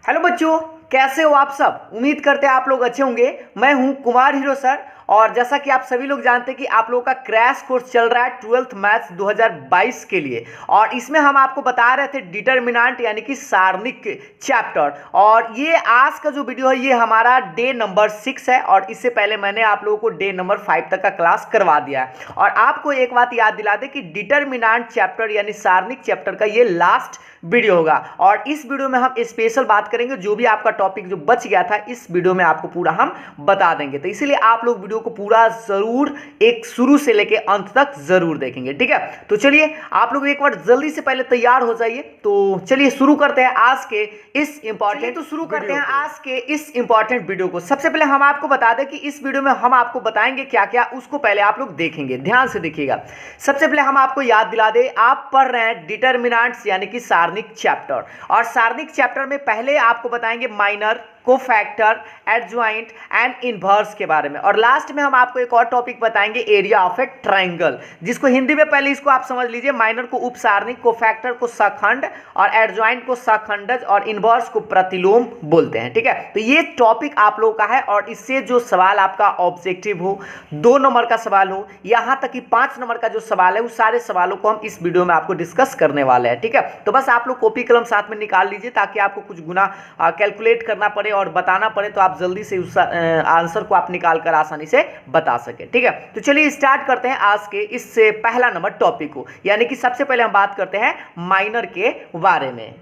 Hello बच्चों, कैसे हो आप सब। उम्मीद करते हैं आप लोग अच्छे होंगे। मैं हूं कुमार हीरो सर। और जैसा कि आप सभी लोग जानते हैं कि आप लोगों का क्रैश कोर्स चल रहा है 12th मैथ्स 2022 के लिए। और इसमें हम आपको बता रहे थे डिटर्मिनेंट यानी कि सारणिक चैप्टर। और ये आज का जो वीडियो है ये हमारा डे नंबर 6 है। और इससे पहले मैंने आप लोगों को डे नंबर 5 तक का क्लास करवा दिया है। और आपको एक बात याद दिला दे कि डिटर्मिनेंट चैप्टर यानी सारणिक चैप्टर का ये लास्ट वीडियो होगा। और इस वीडियो में हम स्पेशल बात करेंगे, जो भी आपका टॉपिक जो बच गया था इस वीडियो में आपको पूरा हम बता देंगे। तो इसीलिए आप लोग वीडियो को पूरा जरूर एक शुरू से लेके अंत तक जरूर देखेंगे, ठीक है। तो चलिए आप लोग एक बार जल्दी से पहले तैयार हो जाइए। तो चलिए शुरू करते हैं आज के इस इंपॉर्टेंट वीडियो को। सबसे पहले हम आपको बता दें कि इस वीडियो में हम आपको बताएंगे क्या क्या, उसको पहले आप लोग देखेंगे, ध्यान से देखिएगा। सबसे पहले हम आपको याद दिला दें, आप पढ़ रहे हैं डिटर्मिनेंट्स यानी कि सारणिक चैप्टर। और सारणिक चैप्टर में पहले आपको बताएंगे minor, cofactor, adjoint and inverse के बारे में। और लास्ट में हम आपको एक और टॉपिक बताएंगे, एरिया ऑफ ए ट्रायंगल, जिसको हिंदी में पहले इसको आप समझ लीजिए। माइनर को उपसारणिक, कोफैक्टर को सखंड और एडजॉइंट को सखंडज और इनवर्स को प्रतिलोम बोलते हैं, ठीक है। तो ये टॉपिक आप लोगों का है। और इससे जो सवाल आपका ऑब्जेक्टिव हो, 2 नंबर का सवाल हो, यहां तक कि 5 नंबर का जो सवाल है, उस सारे सवालों को हम इस वीडियो में आपको डिस्कस करने वाले हैं, ठीक है। तो बस आप लोग कॉपी कलम साथ में निकाल लीजिए, ताकि आपको कुछ गुना कैलकुलेट करना पड़े और बताना पड़े तो आप जल्दी से उस आंसर को आप निकाल कर आसानी से बता सके, ठीक है। तो चलिए स्टार्ट करते हैं आज के इससे पहला नंबर टॉपिक को। यानी कि सबसे पहले हम बात करते हैं माइनर के बारे में।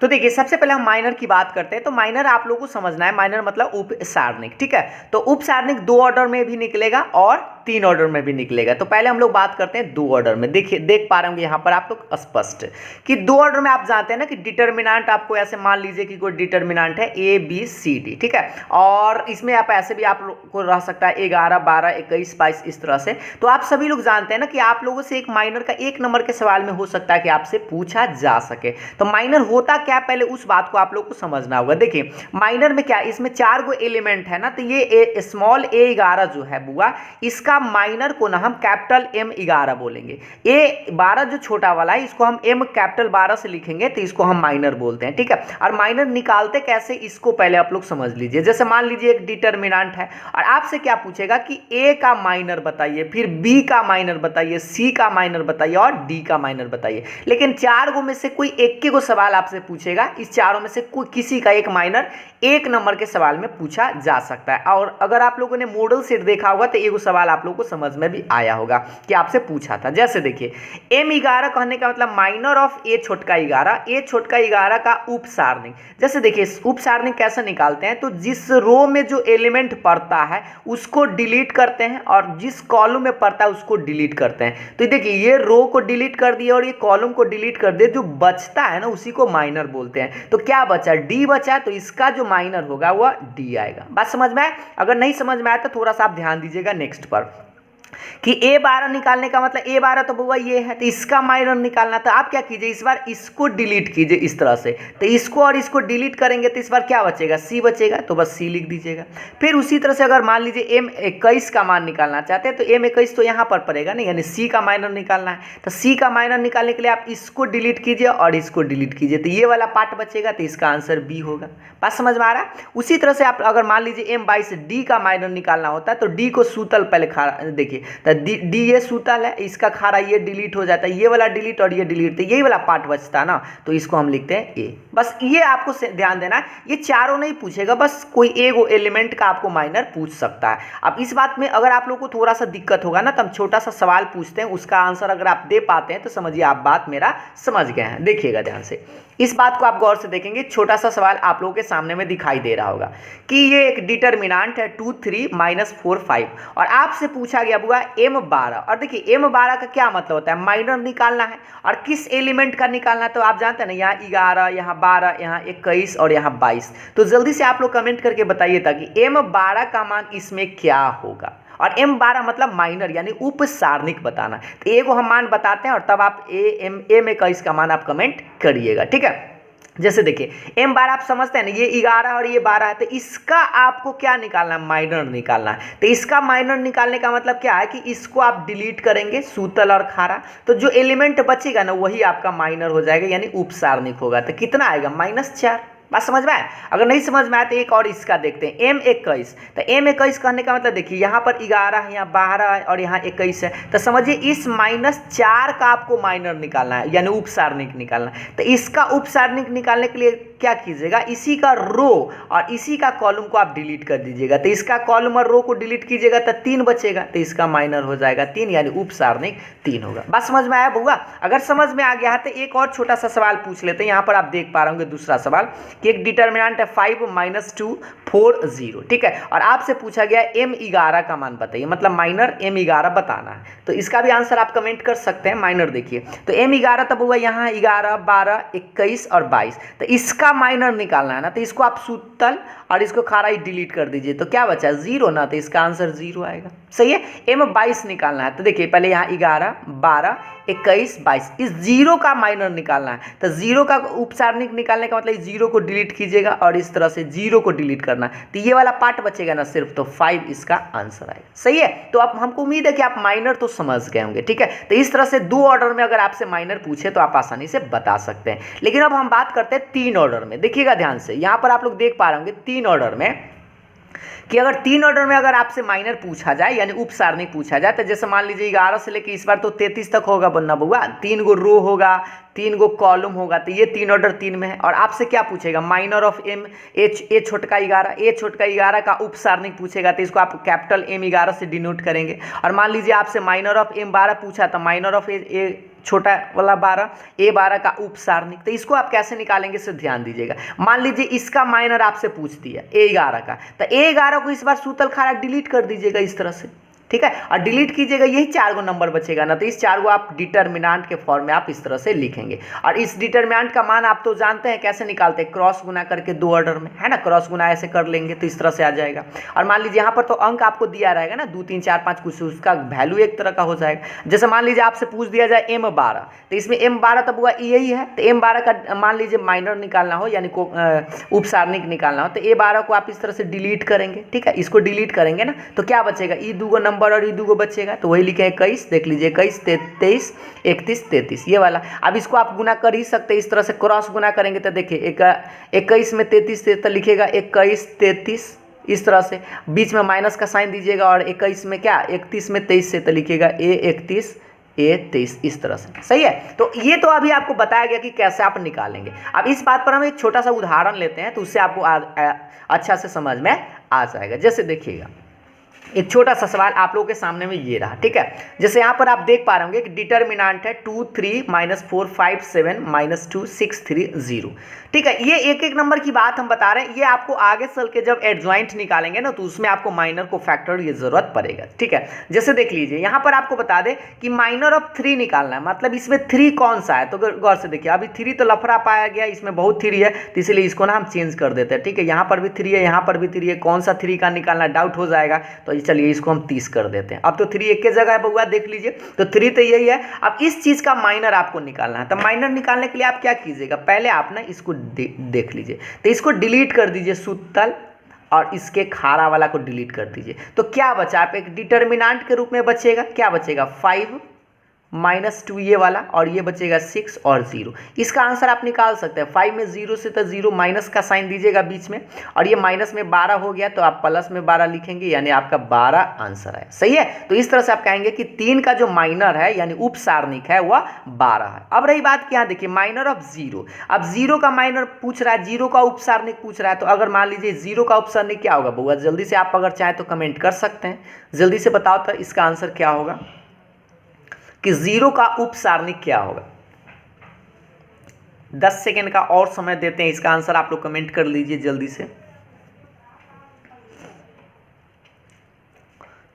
तो देखिए सबसे पहले हम माइनर की बात करते हैं। तो माइनर आप लोगों को समझना है, माइनर मतलब उपसारणिक, ठीक है। तो उपसारणिक 2 ऑर्डर में भी निकलेगा और 3 ऑर्डर में भी निकलेगा। तो पहले हम लोग बात करते हैं 2 ऑर्डर में। देखिए देख पा रहे होंगे यहाँ पर आप लोग स्पष्ट कि 2 ऑर्डर में आप जानते हैं ना कि डिटर्मिनेंट आपको ऐसे मान लीजिए कि कोई डिटर्मिनेंट है A B C D, ठीक है। और इसमें आप ऐसे भी आप लोग को रह सकता है 11 12 21 22 इस तरह से। तो आप सभी लोग जानते हैं ना कि आप लोगों से एक माइनर का 1 नंबर के सवाल में हो सकता है कि आपसे पूछा जा सके। तो माइनर होता क्या, पहले उस बात को आप लोग को समझना होगा। देखिए माइनर में क्या, इसमें 4 गो एलिमेंट है ना। तो ये स्मॉल a11 जो है बुआ, इसका माइनर को ना हम कैपिटल M11 बोलेंगे। A12 जो छोटा वाला है इसको हम M कैपिटल 12 से लिखेंगे, तो इसको हम माइनर बोलते हैं, ठीक है। और माइनर निकालते कैसे, इसको पहले आप लोग समझ लीजिए। जैसे मान लीजिए एक डिटर्मिनेंट है और आपसे क्या पूछेगा कि A का माइनर बताइए, फिर B का माइनर बताइए, C का माइनर बताइए और D का माइनर बताइए। लेकिन 4 गो में से कोई एक गो सवाल आपसे पूछेगा, इस चारों में से कोई किसी का एक माइनर 1 नंबर के सवाल में पूछा जा सकता है। और अगर आप लोगों ने मॉडल सेट देखा होगा तो एगो सवाल आप लोगों को समझ में भी आया होगा कि आपसे पूछा था। जैसे देखिए M11 कहने का मतलब माइनर ऑफ A छोटका 11, A छोटका 11 का उपसारणिक। जैसे देखिए उपसारणिक कैसे निकालते हैं, तो जिस रो में जो एलिमेंट पड़ता है उसको डिलीट करते हैं और जिस कॉलम में पड़ता है उसको डिलीट करते हैं। तो देखिए ये रो को डिलीट कर दिए और ये कॉलम को डिलीट कर दिए, जो बचता है ना उसी को माइनर बोलते हैं। तो क्या बचा, D बचा, तो इसका जो माइनर होगा वह D आएगा। बात समझ में आए? अगर नहीं समझ में आया तो थोड़ा सा आप ध्यान दीजिएगा नेक्स्ट पर कि A12 निकालने का मतलब A12 तो बुआ ये है, तो इसका माइनर निकालना। तो आप क्या कीजिए, इस बार इसको डिलीट कीजिए इस तरह से। तो इसको और इसको डिलीट करेंगे तो इस बार क्या बचेगा, C बचेगा, तो बस C लिख दीजिएगा। फिर उसी तरह से अगर मान लीजिए M21 का मान निकालना चाहते हैं तो M21 तो यहाँ पर पड़ेगा नहीं, यानी C का माइनर निकालना है। तो C का माइनर निकालने के लिए आप इसको डिलीट कीजिए और इसको डिलीट कीजिए, तो ये वाला पार्ट बचेगा, तो इसका आंसर B होगा। बात समझ में आ रहा है? उसी तरह से आप अगर मान लीजिए M22 D का माइनर निकालना होता है तो D को सूतल पहले खा देखिए, तो डी ये सूतल है, इसका खारा ये डिलीट हो जाता है, ये वाला डिलीट और ये डिलीट, तो यही वाला पार्ट बचता है ना, तो इसको हम लिखते हैं ए। बस ये आपको ध्यान देना है, ये चारों नहीं पूछेगा, बस कोई एगो एलिमेंट का आपको माइनर पूछ सकता है। अब इस बात में अगर आप लोगों को थोड़ा सा दिक्कत होगा ना, तो हम छोटा सा सवाल पूछते हैं, उसका आंसर अगर आप दे पाते हैं तो समझिए आप बात मेरा समझ गए हैं। देखिएगा ध्यान से, इस बात को आप गौर से देखेंगे। छोटा सा सवाल आप लोगों के सामने में दिखाई दे रहा होगा कि ये एक डिटर्मिनेंट है 2 3 -4 5 और आपसे पूछा गया बुआ M12। और देखिए M12 का क्या मतलब होता है, माइनर निकालना है और किस एलिमेंट का निकालना है। तो आप जानते हैं ना, यहाँ 11, यहाँ 12, यहाँ 21 और यहाँ 22। तो जल्दी से आप लोग कमेंट करके बताइए था कि M12 का मान इसमें क्या होगा। और M12 मतलब माइनर यानी उपसारणिक बताना। तो एगो हम मान बताते हैं और तब आप M21 का मान आप कमेंट करिएगा, ठीक है। जैसे देखिए M12 आप समझते हैं ना, ये 11 और ये 12 है, तो इसका आपको क्या निकालना है, माइनर निकालना है। तो इसका माइनर निकालने का मतलब क्या है कि इसको आप डिलीट करेंगे, सूतल और खारा, तो जो एलिमेंट बचेगा ना वही आपका माइनर हो जाएगा, यानी उपसारणिक होगा। तो कितना आएगा, -4। बात समझ में आया? अगर नहीं समझ में आया तो एक और इसका देखते हैं, M21। तो M21 कहने का मतलब देखिए यहाँ पर 11 है, यहाँ 12 है और यहाँ 21 है। तो समझिए इस -4 का आपको माइनर निकालना है, यानी उपसारणिक निकालना है। तो इसका उपसारणिक निकालने के लिए क्या कीजिएगा, इसी का रो और इसी का कॉलम को आप डिलीट कर दीजिएगा। तो इसका कॉलम और रो को डिलीट कीजिएगा तो 3 बचेगा, तो इसका माइनर हो जाएगा 3, यानी उपसारणिक 3 होगा। बात समझ में आया बउआ? अगर समझ में आ गया है तो एक और छोटा सा सवाल पूछ लेते हैं। यहाँ पर आप देख पा रहे होंगे दूसरा सवाल कि एक डिटर्मिनेंट है 5 - 2 4 0, ठीक है, और आपसे पूछा गया M11 का मान बताइए, मतलब माइनर M11 बताना है। तो इसका भी आंसर आप कमेंट कर सकते हैं। माइनर देखिए तो M11 तब हुआ यहाँ 11 12 21 और 22, तो इसका माइनर निकालना है ना। तो इसको आप सूतल और इसको खारा ही डिलीट कर दीजिए, तो क्या बचा 0 ना, तो इसका आंसर 0 आएगा। सही है। M22 निकालना है, तो देखिए पहले यहाँ 11 12 21 22, इस 0 का माइनर निकालना है। तो 0 का उपसारणिक निकालने का मतलब 0 को डिलीट कीजिएगा और इस तरह से 0 को डिलीट करना, तो ये वाला पार्ट बचेगा ना सिर्फ, तो 5 इसका आंसर आएगा। सही है। तो अब हमको उम्मीद है कि आप माइनर तो समझ गए होंगे, ठीक है। तो इस तरह से 2 ऑर्डर में अगर आपसे माइनर पूछे तो आप आसानी से बता सकते हैं। लेकिन अब हम बात करते हैं 3 ऑर्डर में। देखिएगा ध्यान से, यहाँ पर आप लोग देख पा रहे होंगे 3 ऑर्डर में कि अगर 3 ऑर्डर में अगर आपसे माइनर पूछा जाए यानी उपसारणिक पूछा जाए, तो जैसे मान लीजिए 11 से लेकर इस बार तो 33 तक होगा बनना बउआ, 3 गो रो होगा, 3 गो कॉलम होगा, तो ये 3 ऑर्डर 3 में है। और आपसे क्या पूछेगा, माइनर ऑफ M ए छोटका 11, ए छोटका 11 का उपसारणिक पूछेगा, तो इसको आप कैपिटल M11 से डिनोट करेंगे। और मान लीजिए आपसे माइनर ऑफ M12 पूछा, तो माइनर ऑफ ए छोटा वाला 12 A12 का उपसारणिक, तो इसको आप कैसे निकालेंगे इसे ध्यान दीजिएगा। मान लीजिए इसका माइनर आपसे पूछ दिया A11 का, तो A11 को इस बार सूतल खारा डिलीट कर दीजिएगा इस तरह से, ठीक है, और डिलीट कीजिएगा, यही 4 गो नंबर बचेगा ना। तो इस 4 गो आप डिटर्मिनेंट के फॉर्म में आप इस तरह से लिखेंगे। और इस डिटर्मिनेंट का मान आप तो जानते हैं कैसे निकालते हैं, क्रॉस गुना करके 2 ऑर्डर में, है ना, क्रॉस गुना ऐसे कर लेंगे तो इस तरह से आ जाएगा। और मान लीजिए यहाँ पर तो अंक आपको दिया रहेगा ना 2 3 4 5 कुछ, उसका वैल्यू एक तरह का हो जाएगा। जैसे मान लीजिए आपसे पूछ दिया जाए M12, तो इसमें M12 तब हुआ यही है, तो M12 का मान लीजिए माइनर निकालना हो यानी उपसारणिक निकालना हो, तो A12 को आप इस तरह से डिलीट करेंगे, ठीक है, इसको डिलीट करेंगे ना, तो क्या बचेगा, ये 2 गो नंबर और ये 2 गो बचेगा, तो वही लिखे 21, देख लीजिए 21 23 31 33 ये वाला। अब इसको आप गुना कर ही सकते हैं, इस तरह से क्रॉस गुना करेंगे तो देखिए 21 में 33 तो लिखेगा 21 33, इस तरह से बीच में माइनस का साइन दीजिएगा, और 21 में क्या 31 में 23 से तो लिखेगा A31 A23 इस तरह से। सही है। तो ये तो अभी आपको बताया गया कि कैसे आप निकालेंगे। अब इस बात पर हम एक छोटा सा उदाहरण लेते हैं, तो उससे आपको अच्छा से समझ में आ जाएगा। जैसे देखिएगा एक छोटा सा सवाल आप लोगों के सामने में ये रहा, ठीक है। जैसे यहाँ पर आप देख पा रहे होंगे कि डिटर्मिनेंट है 2 3 -4 5 7 -2 6 3 0, ठीक है। ये एक एक नंबर की बात हम बता रहे हैं, ये आपको आगे चल के जब एडजॉइंट निकालेंगे ना तो उसमें आपको माइनर को फैक्टर ये जरूरत पड़ेगा, ठीक है। जैसे देख लीजिए यहाँ पर आपको बता दें कि माइनर ऑफ 3 निकालना है, मतलब इसमें 3 कौन सा है, तो गौर से देखिए अभी 3 तो लफड़ा पाया गया, इसमें बहुत 3 है, तो इसलिए इसको ना हम चेंज कर देते हैं, ठीक है। यहाँ पर भी 3 है, यहाँ पर भी 3 है, कौन सा 3 का निकालना डाउट हो जाएगा, तो चलिए इसको हम 30 कर देते हैं। अब तो 3 एक के जगह है बउआ, देख लीजिए, तो 3 तो यही है। अब इस चीज का माइनर आपको निकालना है, तो माइनर निकालने के लिए आप क्या कीजिएगा, पहले आप ना इसको देख लीजिए, तो इसको डिलीट कर दीजिए सूतल, और इसके खारा वाला को डिलीट कर दीजिए, तो क्या बचा, आप एक डिटर्मिनेंट के रूप में बचेगा, क्या बचेगा 5 -2 ये वाला, और ये बचेगा 6 और 0। इसका आंसर आप निकाल सकते हैं। 5 में 0 से तो 0 माइनस का साइन दीजिएगा बीच में, और ये माइनस में 12 हो गया तो आप प्लस में 12 लिखेंगे, यानी आपका 12 आंसर है। सही है। तो इस तरह से आप कहेंगे कि 3 का जो माइनर है यानी उपसारणिक है वह 12 है। अब रही बात कि यहाँ देखिए माइनर ऑफ 0, अब 0 का माइनर पूछ रहा है, 0 का उपसारणिक पूछ रहा है, तो अगर मान लीजिए 0 का उपसारणिक क्या होगा बउआ, जल्दी से आप अगर चाहें तो कमेंट कर सकते हैं, जल्दी से बताओ तो इसका आंसर क्या होगा कि 0 का उपसारणिक क्या होगा। 10 सेकेंड का और समय देते हैं, इसका आंसर आप लोग कमेंट कर लीजिए जल्दी से।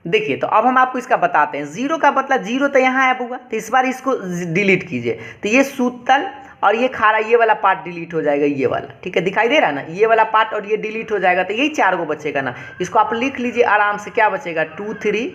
देखिए तो अब हम आपको इसका बताते हैं। 0 का मतलब 0 तो यहाँ है बउआ, तो इस बार इसको डिलीट कीजिए, तो ये सूतल और ये खारा ये वाला पार्ट डिलीट हो जाएगा, ये वाला, ठीक है, दिखाई दे रहा है ना, ये वाला पार्ट और ये डिलीट हो जाएगा, तो यही 4 गो बचेगा ना। इसको आप लिख लीजिए आराम से, क्या बचेगा 2 3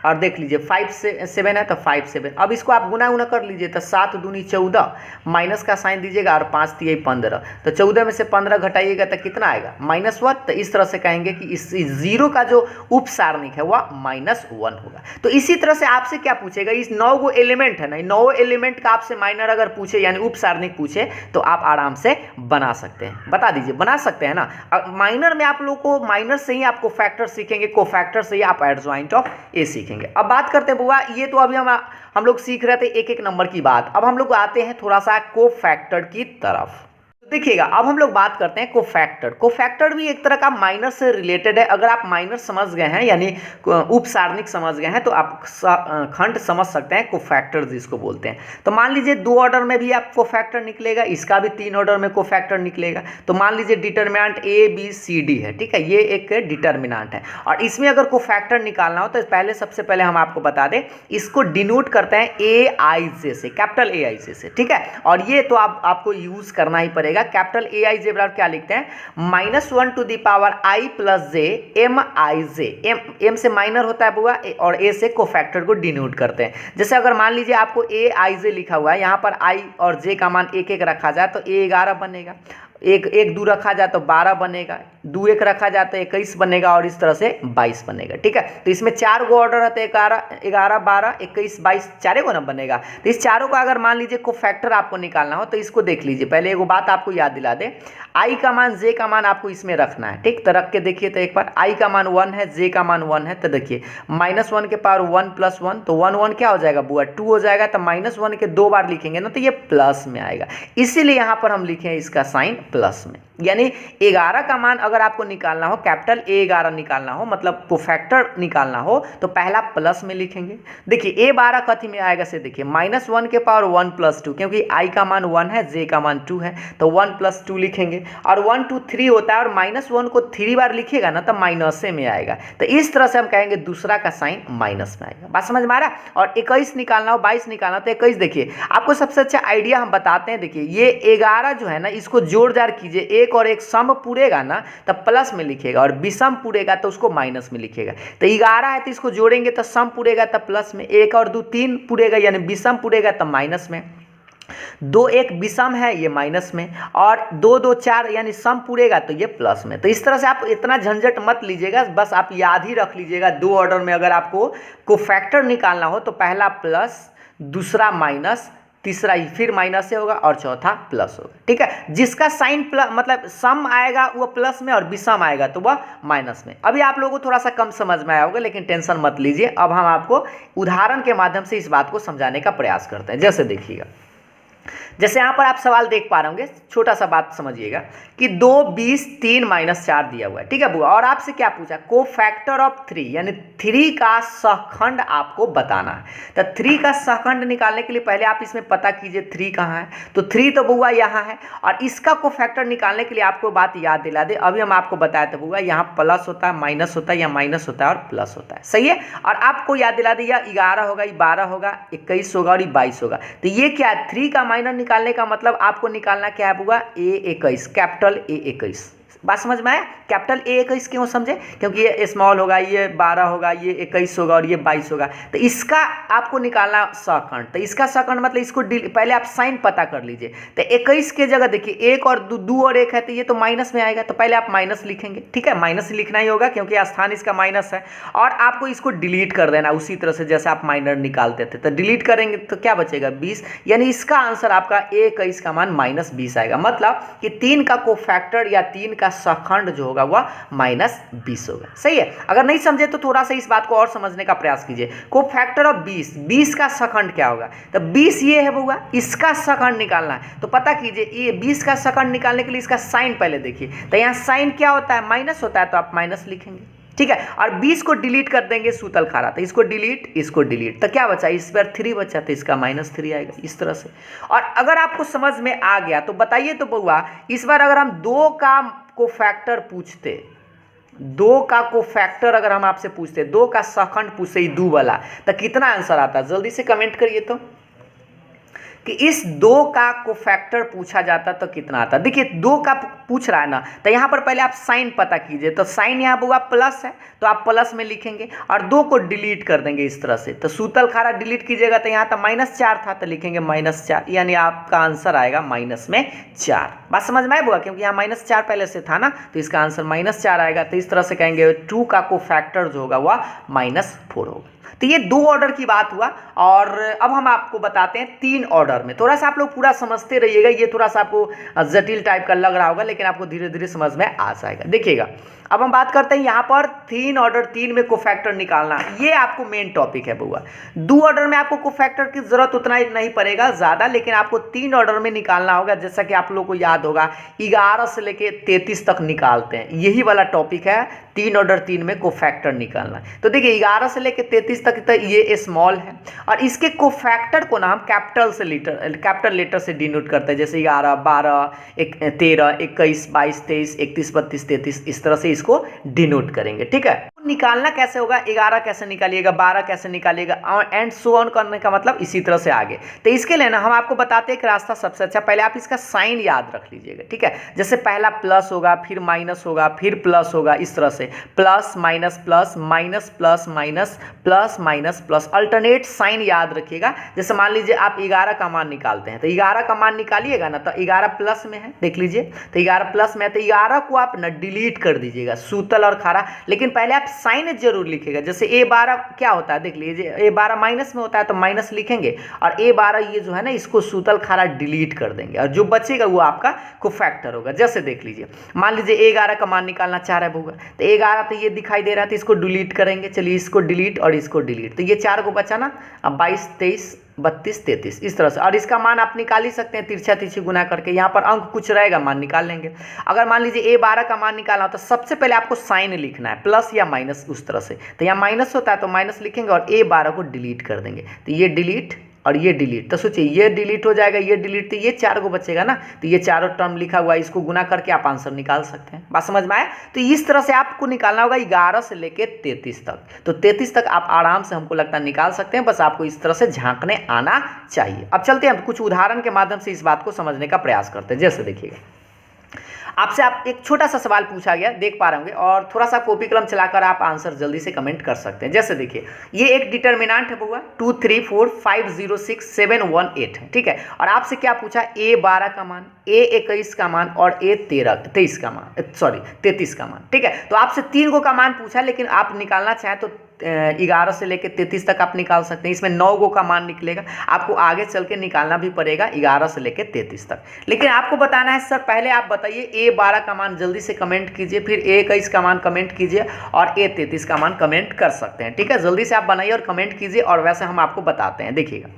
और देख लीजिए 5 से 7 है तो 5 7। अब इसको आप गुना गुना कर लीजिए तो 7 दूनी 14, माइनस का साइन दीजिएगा और 5 तिया 15, तो 14 में से 15 घटाइएगा तो कितना आएगा -1। तो इस तरह से कहेंगे कि इस जीरो का जो उप सारणिक है वह -1 होगा। तो इसी तरह से आपसे क्या पूछेगा, इस 9 गो एलिमेंट है ना, 9 एलिमेंट का आपसे माइनर अगर पूछे यानी उप सारणिक पूछे तो आप आराम से बना सकते हैं। बता दीजिए, बना सकते हैं ना। माइनर में आप लोग को माइनर से ही आपको फैक्टर सीखेंगे, कोफैक्टर से ही आप एडजॉइंट ऑफ ए सीखेंगे। अब बात करते हैं बुआ, ये तो अभी हम लोग सीख रहे थे एक एक नंबर की बात। अब हम लोग आते हैं थोड़ा सा कोफैक्टर की तरफ। देखिएगा, अब हम लोग बात करते हैं कोफैक्टर। कोफैक्टर भी एक तरह का माइनर से रिलेटेड है। अगर आप माइनर समझ गए हैं यानी उप सारणिक समझ गए हैं तो आप खंड समझ सकते हैं कोफैक्टर जिसको बोलते हैं। तो मान लीजिए 2 ऑर्डर में भी आप कोफैक्टर निकलेगा, इसका भी 3 ऑर्डर में कोफैक्टर निकलेगा। तो मान लीजिए determinant A B C D है, ठीक है, ये एक डिटर्मिनेंट है और इसमें अगर कोफैक्टर निकालना हो तो पहले सबसे पहले हम आपको बता दें, इसको डिनोट करते हैं ए आई जे से, कैपिटल ए आई जे से, ठीक है। और ये तो आपको यूज करना ही पड़ेगा। कैपिटल ए आई जे बराबर क्या लिखते हैं, -1 to the power i plus j M i j. M से माइनर होता है बुआ और ए से कोफैक्टर को डिनोट करते हैं। जैसे अगर मान लीजिए आपको ए आई जे लिखा हुआ है, यहाँ पर आई और जे का मान 1 1 रखा जाए तो ए 11 बनेगा, 1 1 2 रखा जाए तो 12 बनेगा, 2 1 रखा जाए तो 21 बनेगा और इस तरह से 22 बनेगा, ठीक है। तो इसमें 4 गो ऑर्डर है तो 11 12 21 22 चारे को ना बनेगा। तो इस चारों का अगर मान लीजिए कोफैक्टर आपको निकालना हो तो इसको देख लीजिए। पहले एगो बात आपको याद दिला दे, आई का मान जे का मान आपको इसमें रखना है, ठीक। तो रख के देखिए तो एक बार आई का मान 1 है, जे का मान 1 है, तो देखिए -1 के पावर 1 + 1 तो 1 1 क्या हो जाएगा बुआ 2 हो जाएगा। तो -1 के 2 बार लिखेंगे ना तो ये प्लस में आएगा, इसीलिए यहाँ पर हम लिखे इसका साइन प्लस में। यानी 11 का मान अगर आपको निकालना हो, कैपिटल ए 11 निकालना हो मतलब कोफैक्टर निकालना हो तो पहला प्लस में लिखेंगे। देखिए ए 12 कथी में आएगा से देखिए -1 के पावर 1 + 2, क्योंकि आई का मान 1 है, जे का मान 2 है तो 1 + 2 लिखेंगे। और 1 2 3 होता है और -1 को 3 बार लिखिएगा ना तो माइनसे में आएगा। तो इस तरह से हम कहेंगे दूसरा का साइन माइनस में आएगा। बात समझ में आ रहा है। और 21 निकालना हो, 22 निकालना हो तो 21 देखिए आपको सबसे अच्छा आइडिया हम बताते हैं। देखिए ये 11 जो है ना इसको जोड़ जाड़ कीजिए, एक और एक सम पूरेगा ना तब प्लस में लिखेगा और विषम पूरेगा तो उसको माइनस में लिखेगा। तो 11 है तो इसको जोड़ेंगे तो सम पूरेगा तब प्लस में, 1 और 2 3 पूरेगा यानी विषम पूरेगा तब माइनस में, 2 1 विषम है ये माइनस में और 2 2 4 यानी सम पूरेगा तो ये प्लस में। तो इस तरह से आप इतना झंझट मत लीजिएगा, बस आप याद ही रख लीजिएगा 2 ऑर्डर में अगर आपको कोफैक्टर निकालना हो तो पहला प्लस, दूसरा माइनस, तीसरा फिर माइनस से होगा और चौथा प्लस होगा, ठीक है। जिसका साइन प्लस मतलब सम आएगा वो प्लस में और विषम आएगा तो वह माइनस में। अभी आप लोगों को थोड़ा सा कम समझ में आया होगा लेकिन टेंशन मत लीजिए। अब हम आपको उदाहरण के माध्यम से इस बात को समझाने का प्रयास करते हैं। जैसे देखिएगा, जैसे यहाँ पर आप सवाल देख पा रहे होंगे, छोटा सा बात समझिएगा कि 2 20 3 -4 दिया हुआ है, ठीक है बुआ। और आपसे क्या पूछा, कोफैक्टर ऑफ 3 यानी 3 का सहखंड आपको बताना है। तो 3 का सहखंड निकालने के लिए पहले आप इसमें पता कीजिए 3 कहाँ है। तो 3 तो बुआ यहाँ है और इसका कोफैक्टर निकालने के लिए आपको बात याद दिला दे, अभी हम आपको बताया था बुआ यहाँ प्लस होता है, माइनस होता है या माइनस होता है और प्लस होता है, सही है। और आपको याद दिला दिया 11 होगा, 12 होगा, 21 होगा और 22 होगा। तो ये क्या है, 3 का माइनर निकालने का मतलब आपको निकालना क्या है बुआ, A21 कैपिटल A21। बात समझ में आया। कैपिटल A21 क्यों समझे, क्योंकि ये स्मॉल होगा, ये 12 होगा, ये 21 होगा और ये 22 होगा। तो इसका आपको निकालना सहखंड। तो इसका सहखंड मतलब इसको पहले आप साइन पता कर लीजिए। तो 21 के जगह देखिए 1 और 2 और 1 है तो ये तो माइनस में आएगा, तो पहले आप माइनस लिखेंगे, ठीक है। माइनस लिखना ही होगा क्योंकि स्थान इसका माइनस है। और आपको इसको डिलीट कर देना उसी तरह से जैसे आप माइनर निकालते थे। तो डिलीट करेंगे तो क्या बचेगा 20, यानी इसका आंसर आपका A21 का मान -20 आएगा। मतलब कि 3 का कोफैक्टर या 3 का सहखंड जो होगा वह -20 होगा, सही है। अगर नहीं समझे तो थोड़ा सा इस बात को और समझने का प्रयास कीजिए। कोफैक्टर ऑफ 20 का सहखंड क्या होगा, तो 20 ये है बुआ, इसका सहखंड निकालना है। तो पता कीजिए ये 20 का सहखंड निकालने के लिए इसका साइन पहले देखिए। तो यहाँ साइन क्या होता है, माइनस होता है तो आप माइनस लिखेंगे, ठीक है। और 20 को डिलीट कर देंगे सूतल खारा, तो इसको डिलीट, इसको डिलीट, तो क्या बचा, इस पर 3 बचा तो इसका -3 आएगा, इस तरह से। और अगर आपको समझ में आ गया तो बताइए तो बउआ, इस बार अगर हम 2 का कोफैक्टर पूछते, 2 का कोफैक्टर अगर हम आपसे पूछते, 2 का सहखंड पूछते 2 वाला, तो कितना आंसर आता, जल्दी से कमेंट करिए तो कि इस 2 का कोफैक्टर पूछा जाता तो कितना आता। देखिए 2 का पूछ रहा है ना, तो यहाँ पर पहले आप साइन पता कीजिए। तो साइन यहाँ होगा प्लस है तो आप प्लस में लिखेंगे और 2 को डिलीट कर देंगे इस तरह से। तो सूतल खारा डिलीट कीजिएगा तो यहाँ तो -4 था तो लिखेंगे -4, यानी आपका आंसर आएगा -4। बात समझ में आएगा, क्योंकि यहाँ -4 पहले से था ना, तो इसका आंसर -4 आएगा। तो इस तरह से कहेंगे 2 का कोफैक्टर जो होगा वह -4 होगा। तो ये 2 ऑर्डर की बात हुआ। और अब हम आपको बताते हैं 3 ऑर्डर में। थोड़ा सा आप लोग पूरा समझते रहिएगा, ये थोड़ा सा आपको जटिल टाइप का लग रहा होगा लेकिन आपको धीरे धीरे समझ में आ जाएगा। देखिएगा अब हम बात करते हैं यहाँ पर 3 ऑर्डर 3 में कोफैक्टर निकालना, ये आपको मेन टॉपिक है बउआ। 2 ऑर्डर में आपको कोफैक्टर की जरूरत उतना ही नहीं पड़ेगा ज़्यादा, लेकिन आपको 3 ऑर्डर में निकालना होगा। जैसा कि आप लोग को याद होगा 11 से लेके 33 तक निकालते हैं, यही वाला टॉपिक है 3 ऑर्डर 3 में कोफैक्टर निकालना। तो देखिए 11 से लेके 33 तक तो ये स्मॉल है और इसके कोफैक्टर को ना हम कैपिटल लेटर से डिनोट करते हैं, जैसे 11, 12, 13, 21, 22, 23, 31, 32, 33, इस तरह से इसको डिनोट करेंगे। ठीक है, निकालना कैसे होगा, 11 कैसे निकालिएगा, 12 कैसे निकालिएगा, एंड सो ऑन करने का मतलब इसी तरह से आगे। तो इसके लिए ना हम आपको बताते हैं एक रास्ता सबसे अच्छा, पहले आप इसका साइन याद रख लीजिएगा। ठीक है, जैसे पहला प्लस होगा, फिर माइनस होगा, फिर प्लस होगा, इस तरह से plus minus plus minus plus minus plus minus plus, alternate sign याद रखिएगा। जैसे मान लीजिए आप 11 का मान निकालते हैं तो 11 का मान निकालिएगा ना, तो 11 प्लस में है, देख लीजिए, तो 11 प्लस में है, तो 11 को आप ना डिलीट कर दीजिएगा, सूतल और खारा। लेकिन पहले आप साइन जरूर लिखेगा। जैसे A12 क्या होता है, देख लीजिए A12 माइनस में होता है तो माइनस लिखेंगे, और A12 ये जो है ना इसको सूतल खारा डिलीट कर देंगे, और जो बचेगा वो आपका कोफैक्टर होगा। जैसे देख लीजिए, मान लीजिए A11 का मान निकालना चाह रहा है बउआ, तो A11 तो ये दिखाई दे रहा है तो इसको डिलीट करेंगे। चलिए इसको डिलीट और इसको डिलीट, तो ये 4 को बचा ना, अब 22, 23, 32, 33 इस तरह से। और इसका मान आप निकाल ही सकते हैं तिरछा तिरछी गुना करके, यहाँ पर अंक कुछ रहेगा मान निकाल लेंगे। अगर मान लीजिए A12 का मान निकालना हो तो सबसे पहले आपको साइन लिखना है, प्लस या माइनस उस तरह से। तो यहाँ माइनस होता है तो माइनस लिखेंगे और A12 को डिलीट कर देंगे, तो ये डिलीट और ये डिलीट। तो सोचिए ये डिलीट हो जाएगा, ये डिलीट, तो ये 4 को बचेगा ना, तो ये चारों टर्म लिखा हुआ है, इसको गुना करके आप आंसर निकाल सकते हैं। बात समझ में आए? तो इस तरह से आपको निकालना होगा 11 से लेके 33 तक। तो 33 तक आप आराम से, हमको लगता है, निकाल सकते हैं, बस आपको इस तरह से झांकने आना चाहिए। अब चलते हैं, कुछ उदाहरण के माध्यम से इस बात को समझने का प्रयास करते हैं। जैसे देखिएगा आपसे आप एक छोटा सा सवाल पूछा गया, देख पा रहे होंगे, और थोड़ा सा कॉपी कलम चलाकर आप आंसर जल्दी से कमेंट कर सकते हैं। जैसे देखिए ये एक डिटर्मिनेंट है बउआ, 2, 3, 4, 5, 0, 6, 7, 1, 8 है। ठीक है, और आपसे क्या पूछा, A12 का मान, A21 का मान और A23 का मान, सॉरी 33 का मान। ठीक है, तो आपसे 3 को का मान पूछा, लेकिन आप निकालना चाहें तो 11 से लेकर 33 तक आप निकाल सकते हैं। इसमें 9 गो का मान निकलेगा, आपको आगे चल के निकालना भी पड़ेगा 11 से लेकर 33 तक। लेकिन आपको बताना है सर, पहले आप बताइए A12 का मान जल्दी से कमेंट कीजिए, फिर A21 का मान कमेंट कीजिए और A33 का मान कमेंट कर सकते हैं। ठीक है, जल्दी से आप बनाइए और कमेंट कीजिए, और वैसे हम आपको बताते हैं। देखिएगा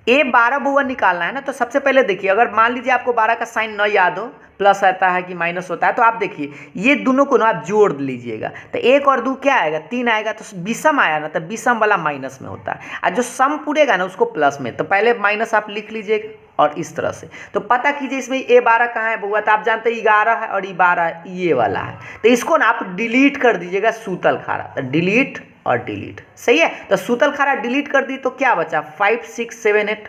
A12 बउआ निकालना है ना, तो सबसे पहले देखिए, अगर मान लीजिए आपको 12 का साइन न याद हो, प्लस आता है कि माइनस होता है, तो आप देखिए ये दोनों को ना आप जोड़ लीजिएगा, तो 1 और 2 क्या आएगा, 3 आएगा, तो विषम आया ना, तो विषम वाला माइनस में होता है, और जो सम पूरेगा ना उसको प्लस में। तो पहले माइनस आप लिख लीजिएगा और इस तरह से। तो पता कीजिए इसमें A12 कहाँ है बउआ, तो आप जानते हैं 11 है और 12 ये वाला है, तो इसको ना आप डिलीट कर दीजिएगा, सूतल खारा, तो डिलीट और डिलीट, सही है। तो सूतल खारा डिलीट कर दी तो क्या बचा, 5, 6, 7, 8,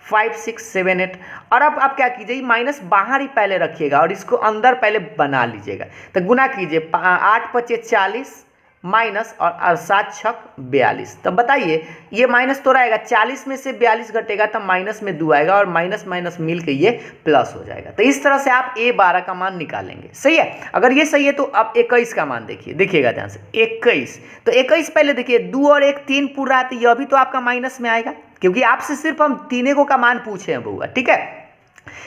5, 6, 7, 8। और अब आप क्या कीजिए, माइनस बाहर ही पहले रखिएगा और इसको अंदर पहले बना लीजिएगा। तो गुना कीजिए, 8 × 5 = 40 माइनस और 7 × 6 = 42। तो बताइए ये माइनस तो रहेगा, 40 में से 42 घटेगा तो माइनस में 2 आएगा, और माइनस माइनस मिल के ये प्लस हो जाएगा। तो इस तरह से आप A12 का मान निकालेंगे, सही है। अगर ये सही है तो अब 21 का मान देखिए, देखिएगा ध्यान से, 21। तो 21 पहले देखिए, 2 और 1 3 पूरा रहा है, तो यह भी तो आपका माइनस में आएगा, क्योंकि आपसे सिर्फ हम 3 को का मान पूछे हैं बउआ। ठीक है,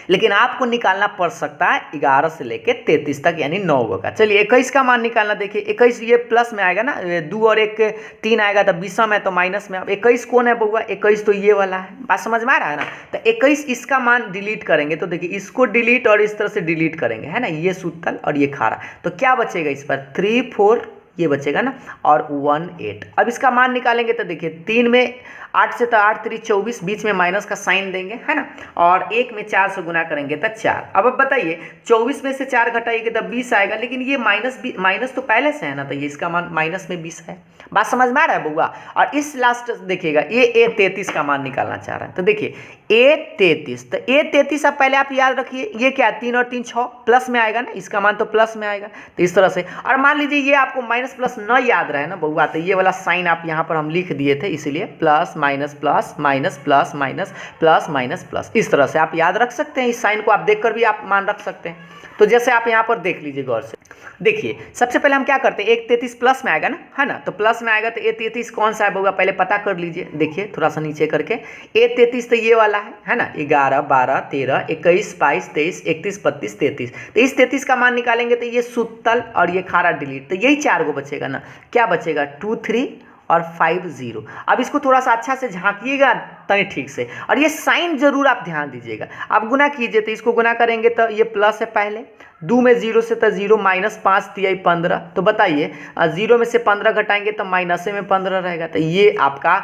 लेकिन आपको निकालना पड़ सकता है 11 से लेके 33 तक, यानी 9 गो का। चलिए 21 का मान निकालना, देखिए 21 ये प्लस में आएगा ना, 2 और 1 3 आएगा, तो विषम है तो माइनस में। अब 21 कौन है बउआ, 21 तो ये वाला है, बात समझ में आ रहा है ना। तो 21 इसका मान डिलीट करेंगे, तो देखिए इसको डिलीट और इस तरह से डिलीट करेंगे, है ना, ये सूतल और ये खारा, तो क्या बचेगा इस पर, 3, 4 ये बचेगा ना, और 1 8। अब इसका मान निकालेंगे तो देखिए 3 में 8 से तो 8 3 24, बीच में माइनस का साइन देंगे, है ना, और 1 में 4 से गुना करेंगे तो 4। अब बताइए 24 में से 4 घटाइएगा तो 20 आएगा, लेकिन ये माइनस तो पहले से है ना, तो ये इसका मान माइनस में 20 है। बात समझ में आ रहा है बउआ? और इस लास्ट देखिएगा ये A33 का मान निकालना चाह रहा है, तो देखिए A33, तो A33 अब पहले आप याद रखिए ये क्या है, 3 और 3 6, प्लस में आएगा ना, इसका मान तो प्लस में आएगा, तो इस तरह से। और मान लीजिए ये आपको माइनस प्लस न याद रहे ना बउआ, तो ये वाला साइन आप यहाँ पर हम लिख दिए थे, इसीलिए plus minus plus minus plus minus plus minus plus, इस तरह से आप याद रख सकते हैं। इस साइन को आप देखकर भी आप मान रख सकते हैं। तो जैसे आप यहाँ पर देख लीजिए गौर से, देखिए सबसे पहले हम क्या करते हैं, 133 प्लस में आएगा ना, है ना, तो प्लस में आएगा तो A33 कौन सा है बउआ, पहले पता कर लीजिए। देखिए थोड़ा सा नीचे करके, A33 तो ये वाला है ना, 11 12 13 21 22 23 31 32 33, तो इस 33 का मान निकालेंगे तो ये सुतल और ये खारा डिलीट, तो यही 4 गो बचेगा ना। क्या बचेगा, 2 3 और 5 0। अब इसको थोड़ा सा अच्छा से झांकिएगा तनी ठीक से, और ये साइन जरूर आप ध्यान दीजिएगा। आप गुना कीजिए तो इसको गुना करेंगे तो ये प्लस है पहले, 2 में 0 से तो 0, माइनस 5 तिया 15, तो बताइए 0 में से 15 घटाएंगे तो माइनस में 15 रहेगा, तो ये आपका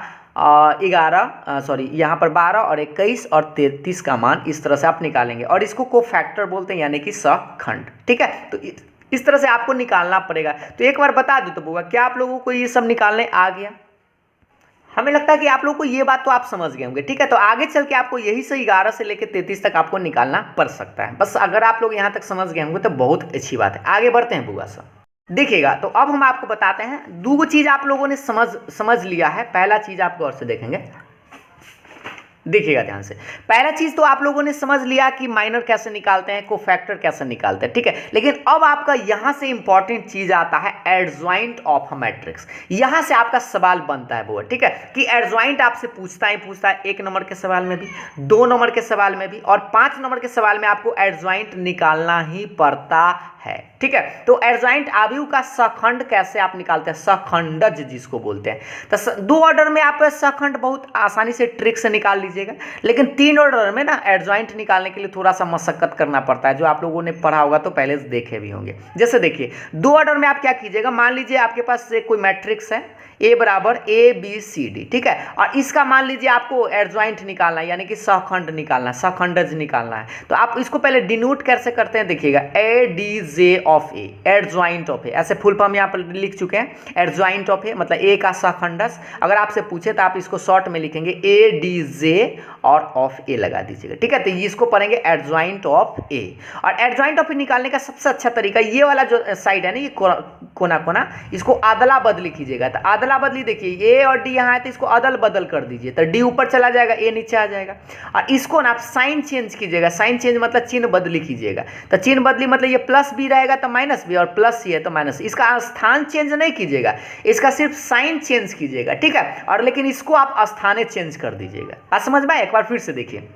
यहाँ पर 12 और 21 और 33 का मान इस तरह से आप निकालेंगे, और इसको कोफैक्टर बोलते हैं, यानी कि सहखंड। ठीक है, तो इस तरह से आपको निकालना पड़ेगा। तो एक बार बता दो तो बउआ, क्या आप लोगों को ये सब निकालने आ गया? हमें लगता है कि आप लोगों को ये बात तो आप समझ गए होंगे। ठीक है, तो आगे चल के आपको यही से 11 से लेकर 33 तक आपको निकालना पड़ सकता है। बस अगर आप लोग यहाँ तक समझ गए होंगे तो बहुत अच्छी बात है। आगे बढ़ते हैं बउआ सब, देखिएगा। तो अब हम आपको बताते हैं, दो चीज़ आप लोगों ने समझ लिया है। पहला चीज़ आप गौर से देखेंगे, देखिएगा ध्यान से। पहला चीज तो आप लोगों ने समझ लिया कि माइनर कैसे निकालते हैं, कोफैक्टर कैसे निकालते हैं, ठीक है। लेकिन अब आपका यहां से इंपॉर्टेंट चीज आता है, एडजॉइंट ऑफ अ मैट्रिक्स। यहां से आपका सवाल बनता है वो, ठीक है, कि एडजॉइंट आपसे पूछता है 1 नंबर के सवाल में भी, 2 नंबर के सवाल में भी, और 5 नंबर के सवाल में आपको एडजॉइंट निकालना ही पड़ता है, ठीक है। तो एडजॉइंट अवयव का सहखंड कैसे आप निकालते हैं, सहखंडज जिसको बोलते हैं। तो 2 ऑर्डर में आप सहखंड बहुत आसानी से ट्रिक से निकाल लीजिएगा, लेकिन 3 ऑर्डर में ना एडजॉइंट निकालने के लिए थोड़ा सा मशक्कत करना पड़ता है, जो आप लोगों ने पढ़ा होगा तो पहले से देखे भी होंगे। जैसे देखिए 2 ऑर्डर में आप क्या कीजिएगा, मान लीजिए आपके पास कोई मैट्रिक्स है A बराबर ABCD, ठीक है, और इसका मान लीजिए आपको एडजॉइंट निकालना है, यानी कि सहखंड निकालना है, सहखंडज निकालना है। तो आप इसको पहले डिनोट कैसे करते हैं, देखिएगा ADJ of A, adjoint of A, ऐसे फुल फॉर्म यहाँ पर लिख चुके हैं, एडजॉइंट ऑफ A मतलब A का सहखंडज। अगर आपसे पूछे तो आप इसको शॉर्ट में लिखेंगे ADJ और ऑफ A लगा दीजिएगा, ठीक है। तो इसको पढ़ेंगे एडजॉइंट ऑफ A। और एडजॉइंट ऑफ A निकालने का सबसे अच्छा तरीका, ये वाला जो साइड है ना, ये कोना कोना, इसको अदला बदली कीजिएगा। तो अदला बदली देखिए, A और D यहाँ है तो इसको अदल बदल कर दीजिए, तो D ऊपर चला जाएगा, A नीचे आ जाएगा। और इसको ना आप साइन चेंज कीजिएगा, साइन चेंज मतलब चिन्ह बदली कीजिएगा। तो चिन्ह बदली मतलब ये प्लस भी रहेगा तो माइनस भी, और प्लस ही है तो माइनस। इसका स्थान चेंज नहीं कीजिएगा, इसका सिर्फ साइन चेंज कीजिएगा, ठीक है। और लेकिन इसको आप स्थाने चेंज कर दीजिएगा। आप समझ में? एक बार फिर से देखिए,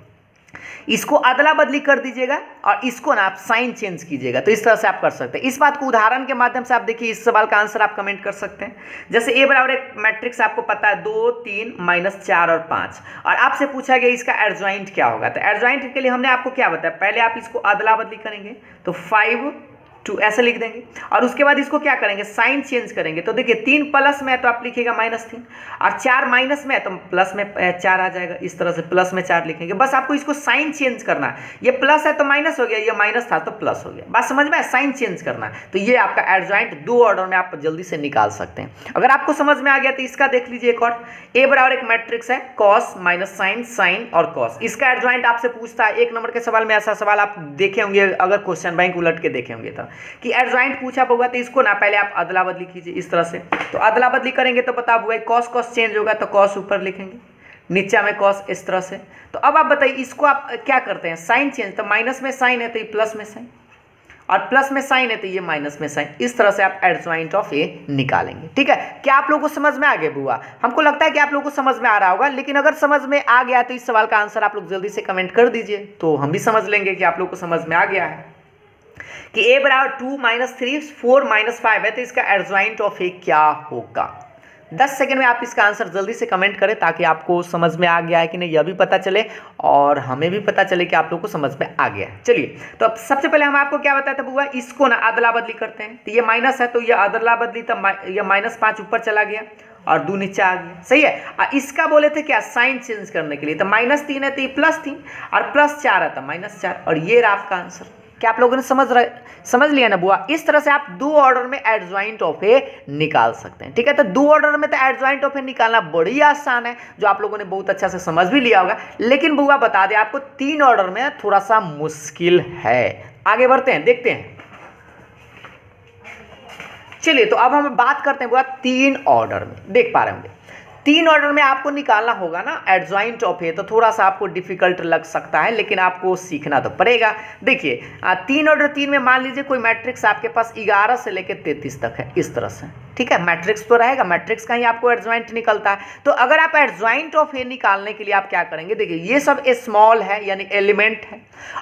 इसको अदला बदली कर दीजिएगा और इसको ना आप साइन चेंज कीजिएगा। तो इस तरह से आप कर सकते हैं। इस बात को उदाहरण के माध्यम से आप देखिए, इस सवाल का आंसर आप कमेंट कर सकते हैं। जैसे A बराबर एक मैट्रिक्स आपको पता है 2 3 -4 और 5, और आपसे पूछा गया इसका एडजॉइंट क्या होगा। तो एडजॉइंट के लिए हमने आपको क्या बताया, पहले आप इसको अदला बदली करेंगे तो 5 2 ऐसे लिख देंगे, और उसके बाद इसको क्या करेंगे, साइन चेंज करेंगे। तो देखिए 3 प्लस में है तो आप लिखिएगा -3, और 4 माइनस में है तो प्लस में 4 आ जाएगा। इस तरह से प्लस में 4 लिखेंगे। बस आपको इसको साइन चेंज करना है, ये प्लस है तो माइनस हो गया, ये माइनस था तो प्लस हो गया। बात समझ में? साइन चेंज करना है। तो ये आपका एडजॉइंट 2 ऑर्डर में आप जल्दी से निकाल सकते हैं। अगर आपको समझ में आ गया तो इसका देख लीजिए एक और, A बराबर एक मैट्रिक्स है कॉस माइनस साइन, साइन और कॉस। इसका एडजॉइंट आपसे पूछता है 1 नंबर के सवाल में। ऐसा सवाल आप देखे होंगे अगर क्वेश्चन बैंक उलट के देखे होंगे तो, कि एडजॉइंट पूछा होगा तो इसको ना पहले आप अदला बदली कीजिए इस तरह से। तो अदला बदली करेंगे तो पता हुआ कॉस कॉस चेंज होगा तो कॉस ऊपर लिखेंगे, नीचे में कॉस, इस तरह से। तो अब आप बताइए इसको आप क्या करते हैं, साइन चेंज। तो माइनस में साइन है तो ये प्लस में साइन, और प्लस में साइन है तो ये माइनस में साइन। इस तरह से आप एडजॉइंट ऑफ A निकालेंगे, ठीक है। क्या आप लोगों को समझ में आ गया बुआ? हमको लगता है कि आप लोगों को समझ में आ रहा होगा, लेकिन अगर समझ में आ गया तो इस सवाल का आंसर आप लोग जल्दी से कमेंट कर दीजिए, तो हम भी समझ लेंगे कि आप लोग को समझ में आ गया है। कि A बराबर 2 - 3 4 - 5 है तो इसका एडजॉइंट ऑफ A क्या होगा। 10 सेकंड में आप इसका आंसर जल्दी से कमेंट करें ताकि आपको समझ में आ गया है कि नहीं यह भी पता चले और हमें भी पता चले कि आप लोग को समझ में आ गया है। चलिए, तो अब सबसे पहले हम आपको क्या बताते बुआ, इसको ना अदला बदली करते हैं। तो ये माइनस है तो ये अदला बदली, तब ये -5 ऊपर चला गया और 2 नीचे आ गया, सही है। इसका बोले थे क्या, साइन चेंज करने के लिए, तो -3 है तो ये +3 और +4 है तो -4, और ये रहा आपका आंसर। क्या आप लोगों ने समझ लिया ना बुआ। इस तरह से आप 2 ऑर्डर में एडजॉइंट ऑफ ए निकाल सकते हैं, ठीक है। तो 2 ऑर्डर में तो एडजॉइंट ऑफ ए निकालना बड़ी आसान है, जो आप लोगों ने बहुत अच्छा से समझ भी लिया होगा। लेकिन बुआ बता दें आपको 3 ऑर्डर में थोड़ा सा मुश्किल है। आगे बढ़ते हैं, देखते हैं। चलिए, तो अब हम बात करते हैं बुआ 3 ऑर्डर में। देख पा रहे होंगे 3 ऑर्डर में आपको निकालना होगा ना एडजॉइंट ऑफ ए, तो थोड़ा सा आपको डिफिकल्ट लग सकता है, लेकिन आपको सीखना तो पड़ेगा। देखिए 3 ऑर्डर 3 में मान लीजिए कोई मैट्रिक्स आपके पास 11 से लेकर 33 तक है, इस तरह से, ठीक है। मैट्रिक्स तो रहेगा, मैट्रिक्स का ही आपको एडजॉइंट निकलता है। तो अगर आप एडजॉइंट ऑफ ए निकालने के लिए आप क्या करेंगे, देखिए ये सब स्मॉल है यानी एलिमेंट है,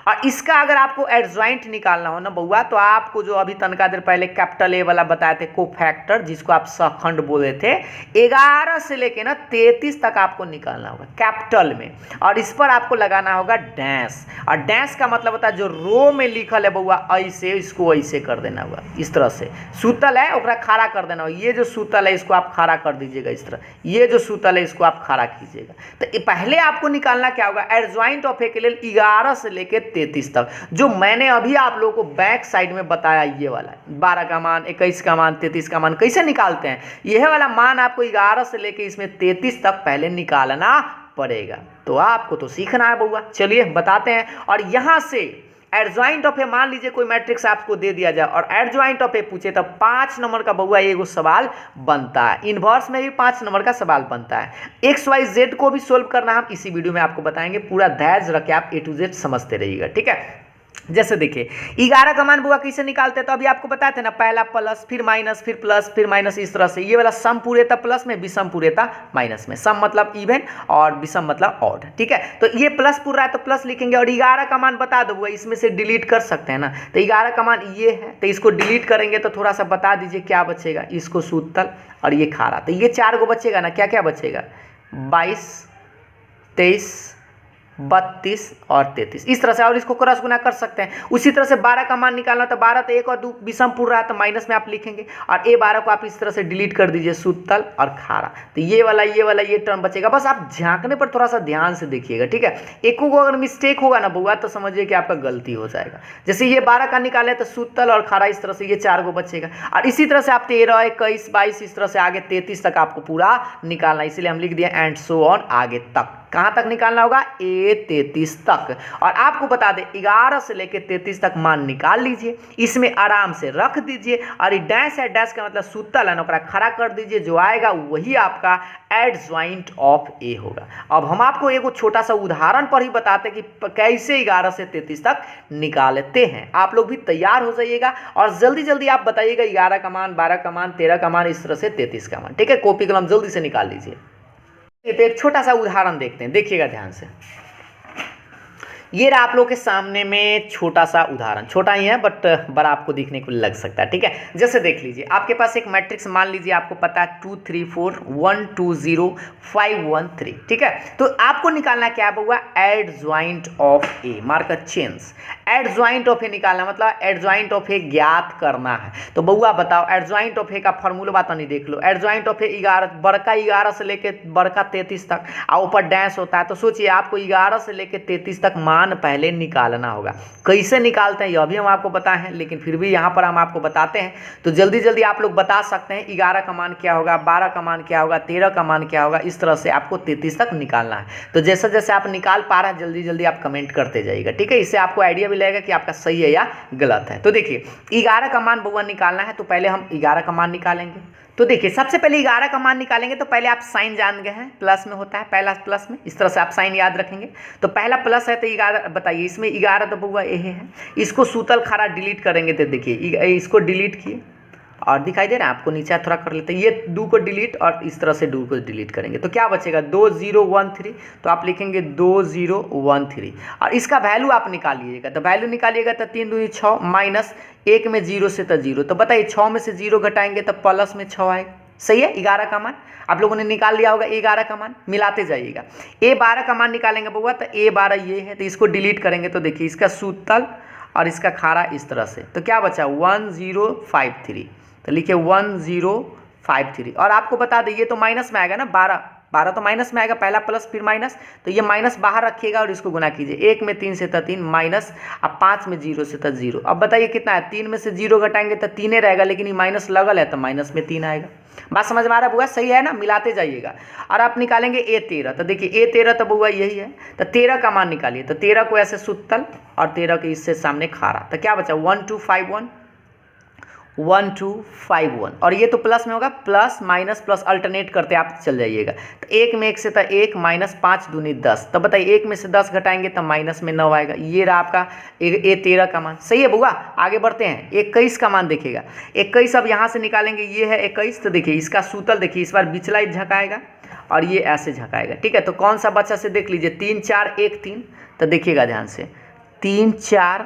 और इसका अगर आपको एडजॉइंट निकालना हो ना बउआ, तो आपको जो अभी तनका देर पहले कैपिटल ए वाला बताए थे कोफैक्टर, जिसको आप सहखंड बोले थे, 11 से लेके ना 33 तक आपको निकालना होगा कैपिटल में, और इस पर आपको लगाना होगा डैश। और डैश का मतलब होता है जो रो में लिखल है बउआ ऐसे, इसको ऐसे कर देना होगा, इस तरह से। सूतल है ओकरा खड़ा कर देना, ये जो सूतल है इसको आप खड़ा कर दीजिएगा इस तरह, ये जो सूतल है इसको आप खड़ा कीजिएगा। तो पहले आपको निकालना क्या होगा, एडजॉइंट ऑफ ए के लिए 11 से लेके 33 तक, जो मैंने अभी आप लोगों को बैक साइड में बताया, ये वाला 12 का मान, 21 का मान, 33 का मान कैसे निकालते हैं, यह वाला मान आपको 11 से लेके इसमें 33 तक पहले निकालना पड़ेगा। तो आपको तो सीखना है बउआ। चलिए बताते हैं। और यहां से एडजॉइंट ऑफ ए मान लीजिए कोई मैट्रिक्स आपको दे दिया जाए और एडजॉइंट ऑफ ए पूछे, तो 5 नंबर का बउआ एगो सवाल बनता है। इनवर्स में भी 5 नंबर का सवाल बनता है। XYZ को भी सोल्व करना हम इसी वीडियो में आपको बताएंगे। पूरा धैर्य रख के आप A to Z समझते रहिएगा, ठीक है। जैसे देखिए 11 का मान बुआ कैसे निकालते हैं, तो अभी आपको बताया था ना, पहला प्लस, फिर माइनस, फिर प्लस, फिर माइनस, इस तरह से। ये वाला सम पूरे था प्लस में, विषम पूरे था माइनस में। सम मतलब इवन और विषम मतलब ऑड, ठीक है। तो ये प्लस पूरा है तो प्लस लिखेंगे, और 11 का मान बता दो बुआ, इसमें से डिलीट कर सकते हैं ना। तो 11 का मान ये है, तो इसको डिलीट करेंगे तो थोड़ा सा बता दीजिए क्या बचेगा। इसको सूतल और ये खारा, तो ये 4 को बचेगा ना। क्या क्या बचेगा, 22, 23, 32 और 33, इस तरह से। और इसको क्रॉस गुना कर सकते हैं। उसी तरह से 12 का मान निकालना, तो 12 तो 1 और 2 विषम पूर्ण रहा, तो माइनस में आप लिखेंगे, और ए 12 को आप इस तरह से डिलीट कर दीजिए, सूतल और खारा। तो ये वाला ये टर्म बचेगा। बस आप झांकने पर थोड़ा सा ध्यान से देखिएगा, ठीक है। एक को अगर मिस्टेक होगा ना बुआ, तो समझिए कि आपका गलती हो जाएगा। जैसे ये 12 का निकाले तो सूतल और खारा, इस तरह से ये 4 को बचेगा। और इसी तरह से आप 13, 21, 22, इस तरह से आगे 33 तक आपको पूरा निकालना, इसीलिए हम लिख दिए एंड सो ऑन, आगे तक। कहाँ तक निकालना होगा, A 33 तक। और आपको बता दें 11 से लेकर 33 तक मान निकाल लीजिए, इसमें आराम से रख दीजिए, और डैश है, डैश का मतलब सूतल है, नौकरा खड़ा कर दीजिए, जो आएगा वही आपका एडजॉइंट ऑफ ए होगा। अब हम आपको एक छोटा सा उदाहरण पर ही बताते कि कैसे 11 से 33 तक निकालते हैं। आप लोग भी तैयार हो जाइएगा और जल्दी जल्दी आप बताइएगा 11 का मान, 12 का मान, 13 का मान, इस तरह से 33 का मान, ठीक है। कॉपी कलम जल्दी से निकाल लीजिए। तो एक छोटा सा उदाहरण देखते हैं, देखिएगा ध्यान से। ये रहा आप लोग के सामने में छोटा सा उदाहरण, छोटा ही है बट बड़ा आपको दिखने को लग सकता है, ठीक है। जैसे देख लीजिए, आपके पास एक मैट्रिक्स मान लीजिए, आपको पता है 2 3 4 1 2 0 5 1 3, ठीक है। तो आपको निकालना क्या हुआ, adjoint of A, marker change. Adjoint of A निकालना मतलब एडजॉइंट ऑफ ए ज्ञात करना है। तो बउआ बताओ एडजॉइंट ऑफ ए का फॉर्मूला बात नहीं देख लो। एडजॉइंट ऑफ ए 11, बड़का 11 से लेके बड़का 33 तक, और ऊपर डैश होता है। तो सोचिए आपको 11 से लेके 33 तक मान पहले निकालना होगा। कैसे निकालते हैं यह भी हम आपको बताए हैं, लेकिन फिर भी यहाँ पर हम आपको बताते हैं। तो जल्दी जल्दी आप लोग बता सकते हैं 11 का मान क्या होगा, 12 का मान क्या होगा, 13 का मान क्या होगा। इस तरह से आपको 33 तक निकालना है। तो जैसे जैसे आप निकाल पा रहे हैं जल्दी जल्दी आप कमेंट करते जाइएगा, ठीक है। इससे आपको आइडिया भी लगेगा कि आपका सही है या गलत है। तो देखिए 11 का मान बउआ निकालना है, तो पहले हम 11 का मान निकालेंगे। तो देखिए सबसे पहले 11 का मान निकालेंगे, तो पहले आप साइन जान गए हैं, प्लस में होता है, पहला प्लस में, इस तरह से आप साइन याद रखेंगे। तो पहला प्लस है तो 11, बताइए इसमें 11 तो बउआ ये है। इसको सूतल खारा डिलीट करेंगे, तो देखिए इसको डिलीट किए और दिखाई दे रहा है आपको, नीचे थोड़ा कर लेते हैं, ये 2 को डिलीट और इस तरह से 2 को डिलीट करेंगे तो क्या बचेगा 2013। तो आप लिखेंगे 2013 और इसका वैल्यू आप निकालिएगा। तो वैल्यू निकालिएगा तो 3 दूनी 6 माइनस 1 में 0 से तो 0। तो बताइए 6 में से 0 घटाएंगे तो प्लस में 6 आएगा, सही है। 11 का मान आप लोगों ने निकाल लिया होगा, A11 का मान मिलाते जाइएगा। A12 का मान निकालेंगे बउआ तो A12 ये है, तो इसको डिलीट करेंगे तो देखिए इसका सूतल और इसका खारा इस तरह से, तो क्या बचा 1053, तो लिखिए 1053। और आपको बता दें ये तो माइनस में आएगा ना, 12 तो माइनस में आएगा, पहला प्लस फिर माइनस, तो ये माइनस बाहर रखिएगा और इसको गुना कीजिए। 1 में 3 से तो 3 माइनस, अब 5 में 0 से तो 0। अब बताइए कितना है, 3 में से 0 घटाएंगे तो 3 रहेगा, लेकिन ये माइनस लगल है तो माइनस में 3 आएगा। बात समझ में आ रहा है बुआ, सही है ना, मिलाते जाइएगा। और आप निकालेंगे A13, तो देखिए A13 तो बुआ यही है, तो 13 का मान निकालिए, तो 13 को ऐसे सुतल और 13 के इससे सामने खारा, तो क्या बचा 1251, 1251। और ये तो प्लस में होगा, प्लस माइनस प्लस अल्टरनेट करते आप चल जाइएगा। तो 1 में 1 से तो 1 माइनस 5 दूनी 10, तो बताइए 1 में से 10 घटाएंगे तो माइनस में 9 आएगा। ये रहा आपका A13 का मान। सही है बुआ, आगे बढ़ते हैं। 21 का मान देखिएगा, 21 अब यहाँ से निकालेंगे, ये है 21, तो देखिए इसका सूतल देखिए इस बार बिचला ही झकाएगा और ये ऐसे झकाएगा, ठीक है। तो कौन सा बच्चा से देख लीजिए, 3 4 1 3, तो देखिएगा ध्यान से 3 4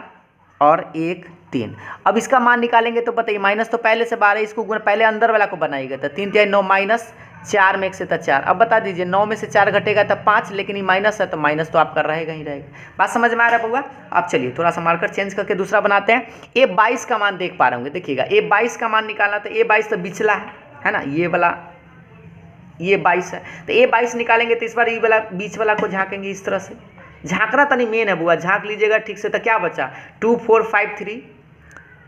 और 1 3। अब इसका मान निकालेंगे तो बताइए, माइनस तो पहले से 12, इसको पहले अंदर वाला को बनाइएगा, तो 3 3 9 माइनस 4 में 1 से तो 4। अब बता दीजिए 9 में से 4 घटेगा तो 5, लेकिन ये माइनस है तो माइनस तो आपका रहेगा ही रहेगा। बात समझ में आ रहा है बउआ। अब चलिए थोड़ा सा मार्कर चेंज करके दूसरा बनाते हैं। A22 का मान देख पा रहे होंगे, देखिएगा A22 का मान निकालना, तो A22 तो बिचला है ना, ये वाला ये 22 है, तो A22 निकालेंगे तो इस बार ये वाला बीच वाला को झाँकेंगे इस तरह से, झाँकना तनी मेन है बुआ, झाँक लीजिएगा ठीक से। तो क्या बचा 2453,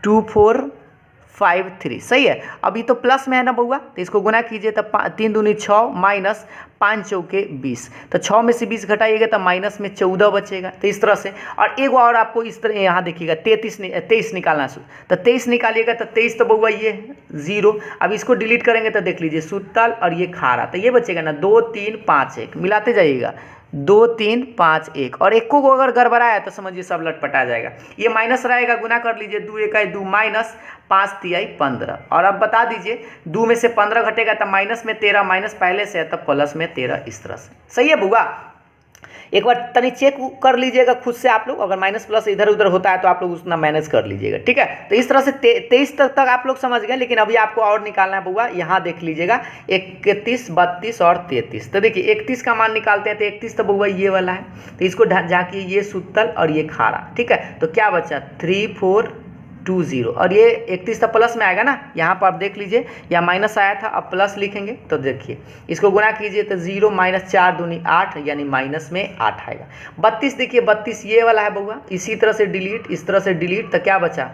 2453, सही है। अभी तो प्लस में है ना बउआ, तो इसको गुना कीजिए, तो 3 दूनी 6 माइनस 5 चौके 20, तो 6 में से 20 घटाइएगा तो माइनस में 14 बचेगा, तो इस तरह से। और एक और आपको इस तरह यहाँ देखिएगा 23 निकालना, तो 23 निकालिएगा तो 23 तो बउआ ये है 0। अब इसको डिलीट करेंगे तो देख लीजिए सूतल और ये खारा, तो ये बचेगा ना 2 3 5 1, मिलाते जाइएगा 2 3 5 1। और एक को अगर गड़बड़ाया तो समझिए सब लटपटा जाएगा। ये माइनस रहेगा, गुना कर लीजिए, 2 1 2 माइनस 5 3 15। और अब बता दीजिए 2 में से 15 घटेगा तो माइनस में 13, माइनस पहले से है तो प्लस में 13, इस तरह से। सही है बुआ, एक बार तनी चेक कर लीजिएगा खुद से आप लोग, अगर माइनस प्लस इधर उधर होता है तो आप लोग उतना मैनेज कर लीजिएगा, ठीक है। तो इस तरह से 23 तक आप लोग समझ गए, लेकिन अभी आपको और निकालना है बुआ। यहाँ देख लीजिएगा 31 32 और 33, तो देखिए 31 का मान निकालते हैं, तो 31 तो बुआ ये वाला है, तो इसको झाँकिए, ये सूतल और ये खारा, ठीक है। तो क्या बचा 3420, और ये 31 तो प्लस में आएगा ना, यहाँ पर आप देख लीजिए या माइनस आया था, अब प्लस लिखेंगे तो देखिए इसको गुना कीजिए तो 0 माइनस 4 दूनी 8, यानी माइनस में 8 आएगा। 32 देखिए 32 ये वाला है बउआ, इसी तरह से डिलीट, इस तरह से डिलीट, तो क्या बचा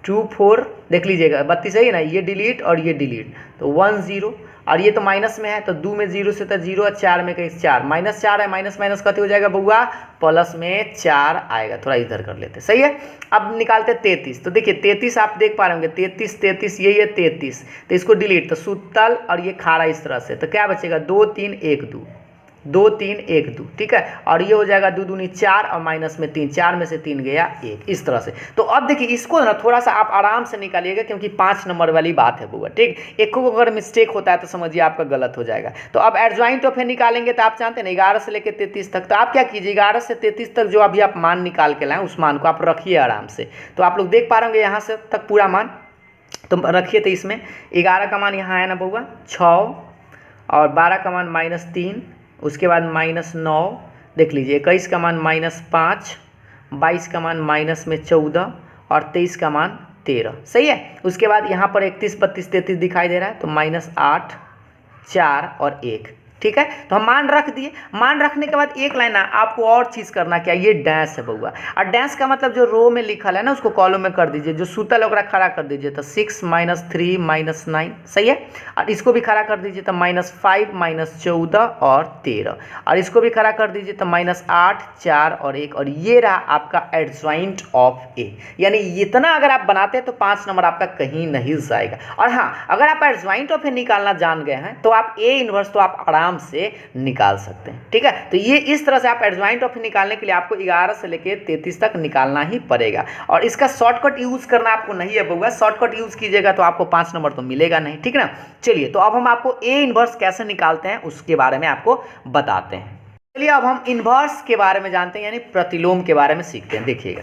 24, देख लीजिएगा 32 है ना, ये डिलीट और ये डिलीट, तो 10। और ये तो माइनस में है, तो 2 में 0 से तो 0 और 4 में 4, माइनस 4 है, माइनस माइनस कति हो जाएगा बउआ, प्लस में 4 आएगा। थोड़ा इधर कर लेते, सही है। अब निकालते 33, तो देखिए 33 आप देख पा रहे होंगे, 33 ये 33, तो इसको डिलीट, तो सूतल और ये खारा इस तरह से, तो क्या बचेगा 2 3 1 2, 2 3 1 2, ठीक है। और ये हो जाएगा 2 दूनी 4 और माइनस में 3, 4 में से 3 गया 1, इस तरह से। तो अब देखिए इसको ना थोड़ा सा आप आराम से निकालिएगा, क्योंकि 5 नंबर वाली बात है बुआ, ठीक। एक को अगर मिस्टेक होता है तो समझिए आपका गलत हो जाएगा। तो अब एडजॉइंट ऑफ निकालेंगे, तो आप जानते हैं 11 से लेकर 33 तक, तो आप क्या कीजिए 11 से 33 तक जो अभी आप मान निकाल के लाएँ उस मान को आप रखिए आराम से। तो आप लोग देख पा रहे होंगे यहाँ से तक पूरा मान, तो रखिए। तो इसमें 11 का मान यहाँ है ना बउआ 6, और 12 का मान -3, उसके बाद -9, देख लीजिए 21 का मान -5, 22 का मान माइनस में 14 और 23 का मान 13, सही है। उसके बाद यहाँ पर 31 32 33 दिखाई दे रहा है, तो -8 4 और 1, ठीक है। तो हम मान रख दिए। मान रखने के बाद एक लाइन आपको और चीज़ करना क्या, ये डैश है बउआ, और डैश का मतलब जो रो में लिखल है ना उसको कॉलम में कर दीजिए, जो सूतल है खड़ा कर दीजिए, तो 6 -3 -9, सही है। और इसको भी खड़ा कर दीजिए, तो -5 -14 और 13, और इसको भी खड़ा कर दीजिए, तो -8 4 और 1, और ये रहा आपका एडजॉइंट ऑफ ए। यानी इतना अगर आप बनाते हैं तो 5 नंबर आपका कहीं नहीं जाएगा। और हाँ, अगर आप एडजॉइंट ऑफ ए निकालना जान गए हैं तो आप ए इनवर्स तो आप आराम से निकाल सकते हैं, ठीक है। तो ये इस तरह से आप एडजॉइंट ऑफ निकालने के लिए आपको 11 से लेकर 33 तक निकालना ही पड़ेगा, और इसका शॉर्टकट यूज करना आपको नहीं है बउआ। शॉर्टकट यूज कीजिएगा तो आपको 5 नंबर तो मिलेगा नहीं, ठीक है ना। चलिए, तो अब हम आपको ए इनवर्स कैसे निकालते हैं उसके बारे में आपको बताते हैं। चलिए, अब हम इनवर्स के बारे में जानते हैं, यानी प्रतिलोम के बारे में सीखते हैं। देखिएगा,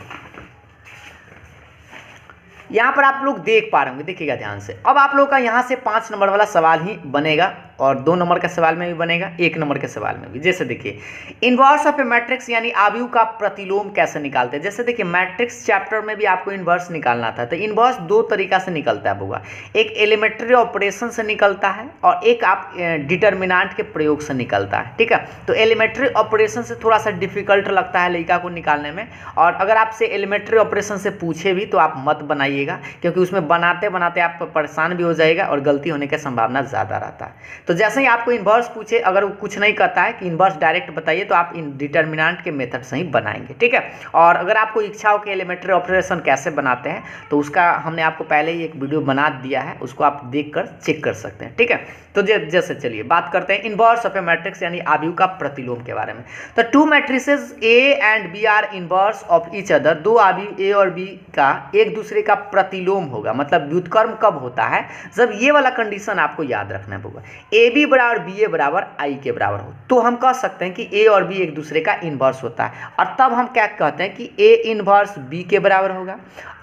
यहाँ पर आप लोग देख पा रहे होंगे, देखिएगा ध्यान से। अब आप लोग का यहाँ से 5 नंबर वाला सवाल ही बनेगा और 2 नंबर का सवाल में भी बनेगा, 1 नंबर के सवाल में भी। जैसे देखिए इनवर्स ऑफ ए मैट्रिक्स यानी आव्यूह का प्रतिलोम कैसे निकालते हैं। जैसे देखिए मैट्रिक्स चैप्टर में भी आपको इनवर्स निकालना था, तो इनवर्स 2 तरीका से निकलता है बुआ, एक एलिमेंट्री ऑपरेशन से निकलता है और एक आप डिटर्मिनेंट के प्रयोग से निकलता है, ठीक है। तो एलिमेंट्री ऑपरेशन से थोड़ा सा डिफिकल्ट लगता है लड़का को निकालने में, और अगर आपसे एलिमेंट्री ऑपरेशन से पूछे भी तो आप मत बनाइएगा, क्योंकि उसमें बनाते बनाते आप परेशान भी हो जाएगा और गलती होने की संभावना ज़्यादा रहता है। तो जैसे ही आपको इनवर्स पूछे, अगर वो कुछ नहीं कहता है कि इनवर्स डायरेक्ट बताइए, तो आप इन डिटर्मिनेंट के मेथड से ही बनाएंगे, ठीक है। और अगर आपको इच्छा हो कि एलिमेंट्री ऑपरेशन कैसे बनाते हैं, तो उसका हमने आपको पहले ही एक वीडियो बना दिया है, उसको आप देखकर चेक कर सकते हैं, ठीक है। तो जैसे चलिए बात करते हैं इनवर्स ऑफ ए मैट्रिक्स यानी आव्यूह का प्रतिलोम के बारे में। तो 2 matrices A and B are inverse of each other, 2 आव्यूह ए और बी का एक दूसरे का प्रतिलोम होगा। मतलब व्युत्क्रम कब होता है, जब ये वाला कंडीशन आपको याद रखना होगा, ए बी बराबर बी ए बराबर आई के बराबर हो, तो हम कह सकते हैं कि ए और बी एक दूसरे का इनवर्स होता है। और तब हम क्या कहते हैं कि ए इनवर्स बी के बराबर होगा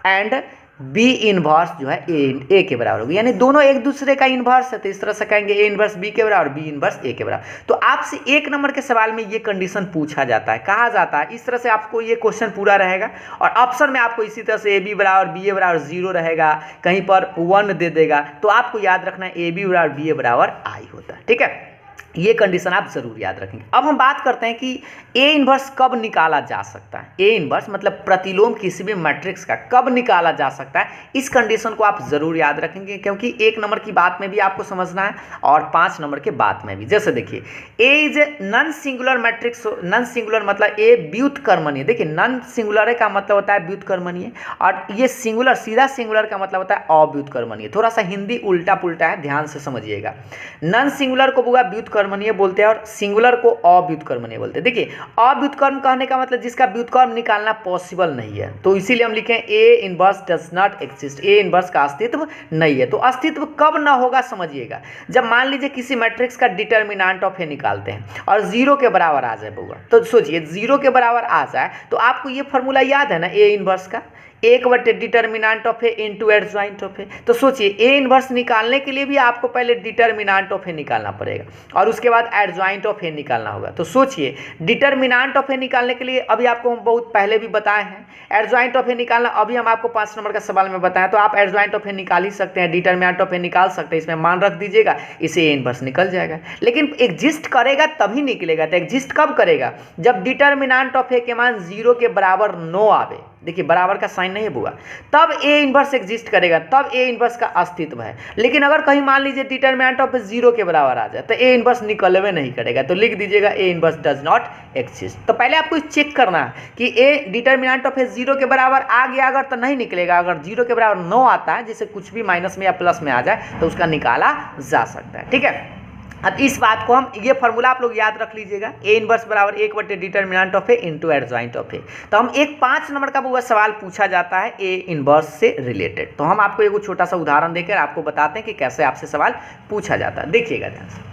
एंड बी इनवर्स जो है ए के बराबर होगी, यानी दोनों एक दूसरे का इनवर्स है। तो इस तरह से कहेंगे ए इनवर्स बी के बराबर, बी इनवर्स ए के बराबर। तो आपसे 1 नंबर के सवाल में ये कंडीशन पूछा जाता है, कहा जाता है, इस तरह से आपको ये क्वेश्चन पूरा रहेगा। और ऑप्शन में आपको इसी तरह से ए बी बराबर बी ए बराबर 0 रहेगा, कहीं पर 1 दे देगा, तो आपको याद रखना है ए बी बराबर बी ए बराबर आई होता है, ठीक है। ये कंडीशन आप जरूर याद रखेंगे। अब हम बात करते हैं कि ए इनवर्स कब निकाला जा सकता है। ए इनवर्स मतलब प्रतिलोम किसी भी मैट्रिक्स का कब निकाला जा सकता है, इस कंडीशन को आप जरूर याद रखेंगे, क्योंकि 1 नंबर की बात में भी आपको समझना है और 5 नंबर के बात में भी। जैसे देखिए A is a non singular matrix, non singular मतलब ए व्युत्क्रमणीय। देखिए नॉन सिंगुलर का मतलब होता है व्युत्क्रमणीय, और ये सिंगुलर, सीधा सिंगुलर का मतलब होता है अव्युत्क्रमणीय। थोड़ा सा हिंदी उल्टा पुल्टा है, ध्यान से समझिएगा। नॉन सिंगुलर को बुआ व्युत्क्रमणीय बोलते हैं और सिंगुलर को अव्युत्क्रमणीय बोलते हैं। देखिए अव्युत्क्रम कहने का मतलब जिसका व्युत्क्रम निकालना पॉसिबल नहीं है, तो इसीलिए हम लिखें A inverse does not exist, A inverse का अस्तित्व नहीं है। तो अस्तित्व कब ना होगा समझिएगा, जब मान लीजिए किसी मैट्रिक्स का डिटर्मिनेंट ऑफ ए निकालते हैं और 0 के बराबर आ जाए बुआ। तो सोचिए 0 के बराबर आ जाए तो आपको ये फॉर्मूला याद है ना ए इनवर्स का, 1 determinant of A into adjoint of A. तो सोचिए ए इनवर्स निकालने के लिए भी आपको पहले डिटर्मिनेंट ऑफ ए निकालना पड़ेगा और उसके बाद एडजॉइंट ऑफ ए निकालना होगा। तो सोचिए डिटर्मिनेंट ऑफ ए निकालने के लिए अभी आपको हम बहुत पहले भी बताए हैं, एडजॉइंट ऑफ ए निकालना अभी हम आपको 5 नंबर का सवाल में बताएं। तो आप एडजॉइंट ऑफ ए निकाल ही सकते हैं, डिटर्मिनेंट ऑफ ए निकाल सकते हैं, इसमें मान रख दीजिएगा, इसे ए इनवर्स निकल जाएगा। लेकिन एग्जिस्ट करेगा तभी निकलेगा। तो एग्जिस्ट कब करेगा, जब डिटर्मिनेंट ऑफ ए के मान 0 के बराबर नो आवे। देखिए बराबर का साइन नहीं है बुआ, तब ए इनवर्स एग्जिस्ट करेगा, तब ए इनवर्स का अस्तित्व है। लेकिन अगर कहीं मान लीजिए डिटर्मिनेंट ऑफ 0 के बराबर आ जाए तो ए इनवर्स निकलवे नहीं करेगा। तो लिख दीजिएगा A inverse does not exist. तो पहले आपको चेक करना है कि ए डिटर्मिनेंट ऑफ 0 के बराबर आ गया, अगर तो नहीं निकलेगा। अगर 0 के बराबर 9 आता है, जैसे कुछ भी माइनस में या प्लस में आ जाए, तो उसका निकाला जा सकता है, ठीक है। अब इस बात को हम, ये फार्मूला आप लोग याद रख लीजिएगा, ए इनवर्स बराबर 1 determinant of A into adjoint of A. तो हम एक 5 नंबर का वो सवाल पूछा जाता है ए इनवर्स से रिलेटेड। तो हम आपको एक छोटा सा उदाहरण देकर आपको बताते हैं कि कैसे आपसे सवाल पूछा जाता है। देखिएगा ध्यान से।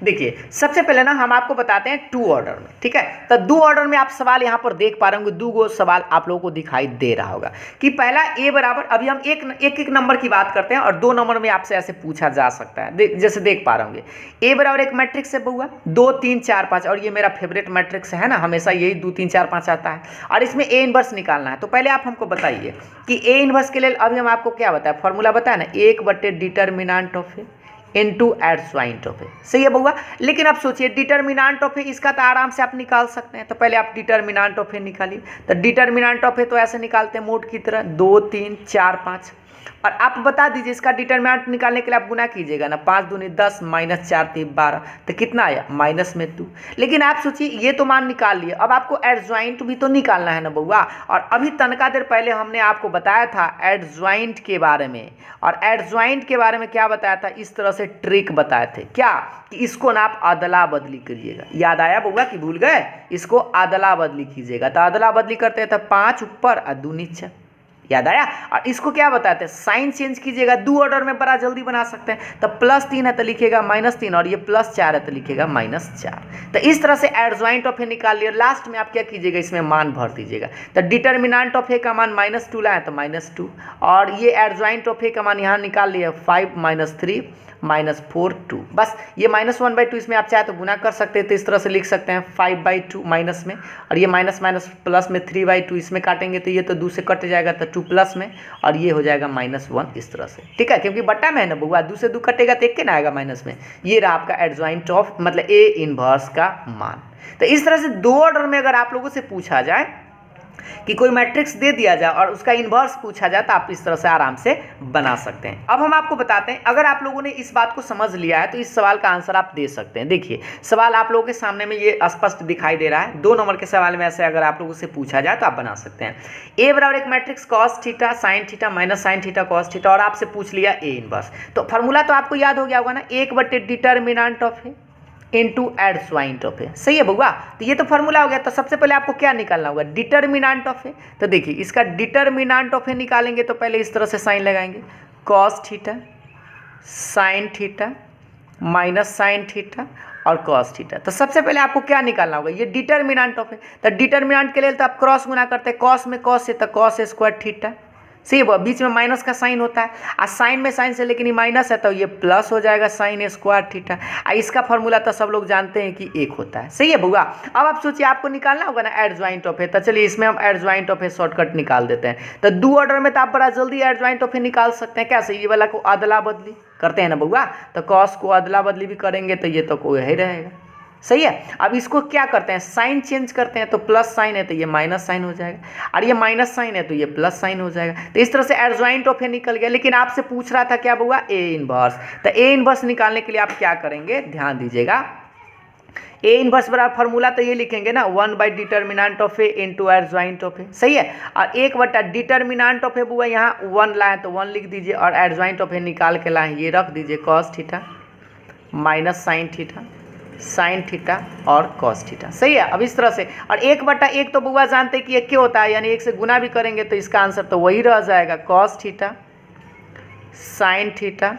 देखिए सबसे पहले ना हम आपको बताते हैं 2 ऑर्डर में, ठीक है। तो 2 ऑर्डर में आप सवाल यहाँ पर देख पा रहे होंगे, 2 सवाल आप लोगों को दिखाई दे रहा होगा कि पहला ए बराबर, अभी हम एक नंबर की बात करते हैं और 2 नंबर में आपसे ऐसे पूछा जा सकता है। जैसे देख पा रहे होंगे ए बराबर एक मैट्रिक्स है बुआ 2 3 4 5, और ये मेरा फेवरेट मैट्रिक्स है ना, हमेशा यही 2 3 4 5 आता है, और इसमें ए इनवर्स निकालना है। तो पहले आप हमको बताइए कि ए इनवर्स के लिए अभी हम आपको क्या बताया, फॉर्मूला बताया ना, 1 determinant of A into adjoint of A. सही है बउआ। लेकिन आप सोचिए डिटर्मिनेंट ऑफ ए इसका तो आराम से आप निकाल सकते हैं। तो पहले आप डिटर्मिनेंट ऑफ ए निकालिए। तो डिटर्मिनेंट ऑफ ए तो ऐसे निकालते हैं मोड की तरह 2 3 4 5, और आप बता दीजिए इसका डिटर्मिनेंट निकालने के लिए आप गुना कीजिएगा ना, 5 दूनी 10 माइनस 4 3 12, तो कितना आया माइनस में 2। लेकिन आप सोचिए ये तो मान निकाल लिए, अब आपको एडजॉइंट भी तो निकालना है ना बउआ। और अभी तनका देर पहले हमने आपको बताया था एडजॉइंट के बारे में, और एडजॉइंट के बारे में क्या बताया था, इस तरह से ट्रिक बताए थे क्या, कि इसको ना आप अदला बदली करिएगा। याद आया बउआ कि भूल गए, इसको अदला बदली कीजिएगा। तो अदला बदली करते हैं तो 5 ऊपर और 2 नीचे, याद आया। और इसको क्या बताते हैं, साइन चेंज कीजिएगा, 2 ऑर्डर में बड़ा जल्दी बना सकते हैं। तो +3 है तो लिखिएगा -3 और ये +4 है तो लिखिएगा -4। तो इस तरह से एडजॉइंट ऑफ ए निकाल लिया। लास्ट में आप क्या कीजिएगा, इसमें मान भर दीजिएगा। तो डिटर्मिनेंट ऑफ ए का मान -2 लाए तो -2 और ये एडजॉइंट ऑफ ए का मान यहाँ निकाल लिया 5 - 3 -4 2। बस ये -1/2 इसमें आप चाहे तो गुना कर सकते हैं, तो इस तरह से लिख सकते हैं 5/2 माइनस में, और ये माइनस माइनस प्लस में 3/2 इसमें काटेंगे तो ये तो 2 से कट जाएगा तो 2 प्लस में, और ये हो जाएगा -1 इस तरह से। ठीक है, क्योंकि बट्टा में है ना बउआ, 2 से 2 कटेगा तो 1 के ना आएगा माइनस में। ये रहा आपका एडजॉइंट ऑफ मतलब ए इनवर्स का मान। तो इस तरह से 2 ऑर्डर में अगर आप लोगों से पूछा जाए कि कोई मैट्रिक्स दे दिया जाए और उसका इन्वर्स पूछा जाए तो आप इस तरह से आराम से बना सकते हैं। अब हम आपको बताते हैं, अगर आप लोगों ने इस बात को समझ लिया है तो इस सवाल का आंसर आप दे सकते हैं। देखिए सवाल आप लोगों के सामने में ये स्पष्ट दिखाई दे रहा है। 2 नंबर के सवाल में ऐसे अगर आप लोगों से पूछा जाए तो आप बना सकते हैं। ए बराबर एक matrix cos theta sin theta minus sin theta cos theta, और आपसे पूछ लिया ए इनवर्स। तो फॉर्मूला तो आपको याद हो गया होगा ना, determinant of A into adjoint of A. सही है बउआ, तो ये तो फॉर्मूला हो गया। तो सबसे पहले आपको क्या निकालना होगा, डिटर्मिनेंट ऑफ ए। तो देखिए इसका डिटर्मिनेंट ऑफ ए निकालेंगे तो पहले इस तरह से साइन लगाएंगे, cos theta sin theta minus sin theta और cos थीटा। तो सबसे पहले आपको क्या निकालना होगा, ये डिटर्मिनेंट ऑफ ए। तो डिटर्मिनेंट के लिए तो आप क्रॉस गुना करते हैं, cos में cos से तो cos स्क्वायर थीटा। सही है, बीच में माइनस का साइन होता है, और साइन में साइन से लेकिन ये माइनस है तो ये प्लस हो जाएगा sin स्क्वायर थीटा। इसका फॉर्मूला तो सब लोग जानते हैं कि 1 होता है। सही है बुआ। अब आप सोचिए आपको निकालना होगा ना एडजॉइंट ऑफ ए। तो चलिए इसमें हम एडजॉइंट ऑफ ए शॉर्टकट निकाल देते हैं। तो 2 ऑर्डर में तो आप बड़ा जल्दी एडजॉइंट ऑफ ए निकाल सकते हैं। कैसे, ये वाला को अदला बदली करते हैं ना बुआ, तो cos को अदला बदली भी करेंगे तो ये तो कोई ही रहेगा। सही है। अब इसको क्या करते हैं, साइन चेंज करते हैं, तो प्लस साइन है तो ये माइनस साइन हो जाएगा, और ये माइनस साइन है तो ये प्लस साइन हो जाएगा। तो इस तरह से एडजॉइंट ऑफ ए निकल गया। लेकिन आपसे पूछ रहा था क्या बुआ, ए इनवर्स। तो ए इनवर्स निकालने के लिए आप क्या करेंगे, ध्यान दीजिएगा। ए इनवर्स बराबर फॉर्मूला तो ये लिखेंगे ना, determinant of A into adjoint of A. सही है, और 1/डिटर्मिनेंट ऑफ ए बुआ यहाँ 1 लाए तो 1 लिख दीजिए, और एडजॉइंट ऑफ ए निकाल के लाए ये रख दीजिए, cos theta minus sine theta sine theta और cos थीटा। सही है। अब इस तरह से, और 1/1 तो बुआ जानते हैं कि 1 क्या होता है, यानी 1 से गुना भी करेंगे तो इसका आंसर तो वही रह जाएगा, cos theta sine theta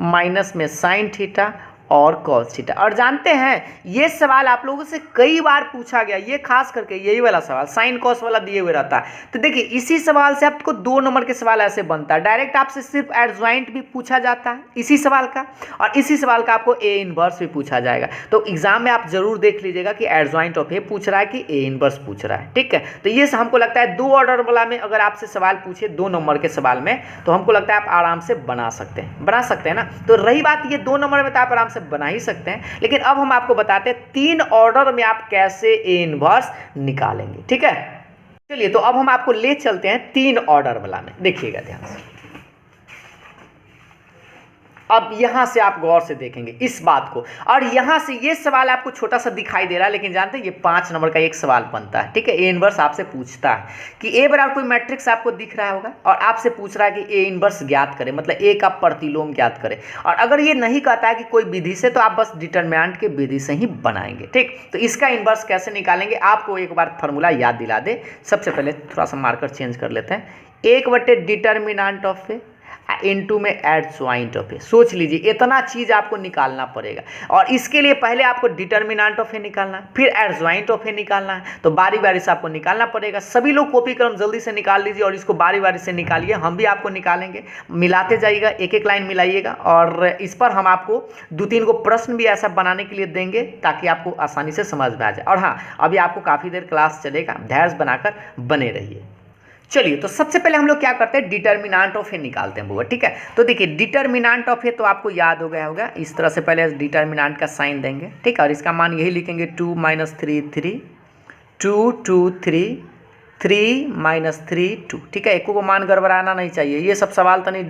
minus में साइन थीटा और cos थीटा। और जानते हैं ये सवाल आप लोगों से कई बार पूछा गया, ये खास करके यही वाला सवाल साइन cos वाला दिए हुए रहता है। तो देखिए इसी सवाल से आपको 2 नंबर के सवाल ऐसे बनता है, डायरेक्ट आपसे सिर्फ एडजॉइंट भी पूछा जाता है इसी सवाल का, और इसी सवाल का आपको ए इनवर्स भी पूछा जाएगा। तो एग्जाम में आप जरूर देख लीजिएगा कि एडजॉइंट ऑफ ए पूछ रहा है कि ए इनवर्स पूछ रहा है। ठीक है, तो ये हमको लगता है 2 ऑर्डर वाला में अगर आपसे सवाल पूछे 2 नंबर के सवाल में, तो हमको लगता है आप आराम से बना सकते हैं ना। तो रही बात ये 2 नंबर में तो आप आराम से बना ही सकते हैं, लेकिन अब हम आपको बताते हैं 3 ऑर्डर में आप कैसे ए इनवर्स निकालेंगे। ठीक है, चलिए तो अब हम आपको ले चलते हैं 3 ऑर्डर वाला में। देखिएगा ध्यान से, अब यहां से आप गौर से देखेंगे इस बात को, और यहां से ये सवाल आपको छोटा सा दिखाई दे रहा है, लेकिन जानते हैं ये 5 नंबर का एक सवाल बनता है। ठीक है, ए इनवर्स आपसे पूछता है कि ए बराबर कोई मैट्रिक्स आपको दिख रहा होगा और आपसे पूछ रहा है कि ए इनवर्स ज्ञात करें, मतलब ए का प्रतिलोम ज्ञात करें। और अगर ये नहीं कहता है कि कोई विधि से, तो आप बस डिटर्मिनेंट के विधि से ही बनाएंगे। ठीक, तो इसका इनवर्स कैसे निकालेंगे, आपको एक बार फॉर्मूला याद दिला दे। सबसे पहले थोड़ा सा मार्कर चेंज कर लेते हैं, 1/डिटर्मिनेंट ऑफ ए इनटू में एडजॉइंट ऑफ ए। सोच लीजिए इतना चीज आपको निकालना पड़ेगा, और इसके लिए पहले आपको डिटर्मिनेंट ऑफ ए निकालना है, फिर एडजॉइंट ऑफ ए निकालना है। तो बारी बारी से आपको निकालना पड़ेगा। सभी लोग कॉपी कलम जल्दी से निकाल लीजिए और इसको बारी बारी से निकालिए, हम भी आपको निकालेंगे। मिलाते जाइएगा, एक एक लाइन मिलाइएगा, और इस पर हम आपको 2-3 को प्रश्न भी ऐसा बनाने के लिए देंगे ताकि आपको आसानी से समझ में आ जाए। और हाँ, अभी आपको काफ़ी देर क्लास चलेगा, धैर्य बनाकर बने रहिए। चलिए तो सबसे पहले हम लोग क्या करते हैं, डिटर्मिनेंट ऑफ ए निकालते हैं बुआ। ठीक है, तो देखिए डिटर्मिनेंट ऑफ ए तो आपको याद हो गया होगा, इस तरह से पहले डिटर्मिनेंट का साइन देंगे। ठीक है, और इसका मान यही लिखेंगे 2 - 3 3 2 2 3 3 - 3 2। ठीक है, एको को मान गड़बड़ाना नहीं चाहिए। ये सब सवाल तो नहीं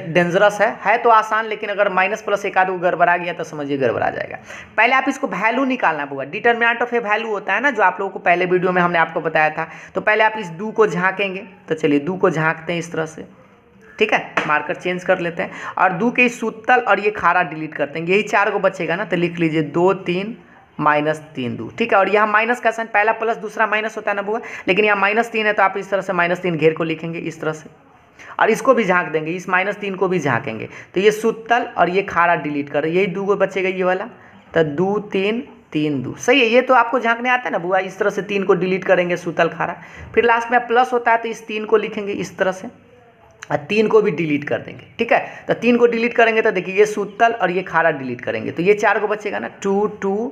डेंजरस है तो आसान, लेकिन अगर माइनस प्लस एक आध को गड़बड़ा गया तो समझिए गड़बड़ा जाएगा। पहले आप इसको वैल्यू निकालना होगा। डिटर्मिनेंट ऑफ ए वैल्यू होता है ना, जो आप लोगों को पहले वीडियो में हमने आपको बताया था। तो पहले आप इस 2 को झाँकेंगे, तो चलिए 2 को झाँकते हैं इस तरह से। ठीक है, मार्कर चेंज कर लेते हैं, और 2 के इस सूतल और ये खारा डिलीट करते हैं, यही 4 को बचेगा ना। तो लिख लीजिए 2 3 -3 ठीक है। और यहाँ माइनस का साइन, पहला प्लस दूसरा माइनस होता है ना बुआ, लेकिन यहाँ -3 है तो आप इस तरह से -3 घेर को लिखेंगे इस तरह से, और इसको भी झांक देंगे, इस -3 को भी झांकेंगे। तो ये सुतल और ये खारा डिलीट कर, यही 2 बचेगा ये वाला, तो 2 3 3 2 सही है। ये तो आपको झांकने आता है ना बुआ, इस तरह से 3 को डिलीट करेंगे सुतल खारा, फिर लास्ट में प्लस होता है तो इस 3 को लिखेंगे इस तरह से, और 3 को भी डिलीट कर देंगे, ठीक है। तो 3 को डिलीट करेंगे तो देखिए ये सुतल और ये खारा डिलीट करेंगे, तो ये 4 को बचेगा ना, 2 2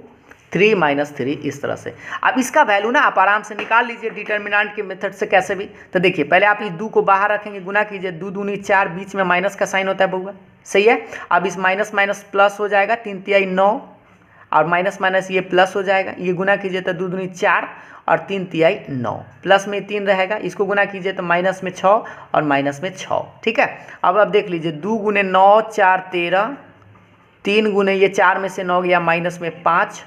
3 -3 इस तरह से। अब इसका वैल्यू ना आप आराम से निकाल लीजिए डिटर्मिनेंट के मेथड से कैसे भी। तो देखिए पहले आप इस 2 को बाहर रखेंगे, गुना कीजिए, 2 दूनी 4, बीच में माइनस का साइन होता है बउआ, सही है। अब इस माइनस माइनस प्लस हो जाएगा, 3 तिहाई 9, और माइनस माइनस ये प्लस हो जाएगा, ये गुना कीजिए तो 2 दूनी 4 और 3 तिहाई 9, प्लस में 3 रहेगा, इसको गुना कीजिए तो माइनस में 6 और माइनस में 6, ठीक है। अब आप देख लीजिए 2 गुने 9 4 13, 3 गुने ये 4 में से 9 गया माइनस में 5,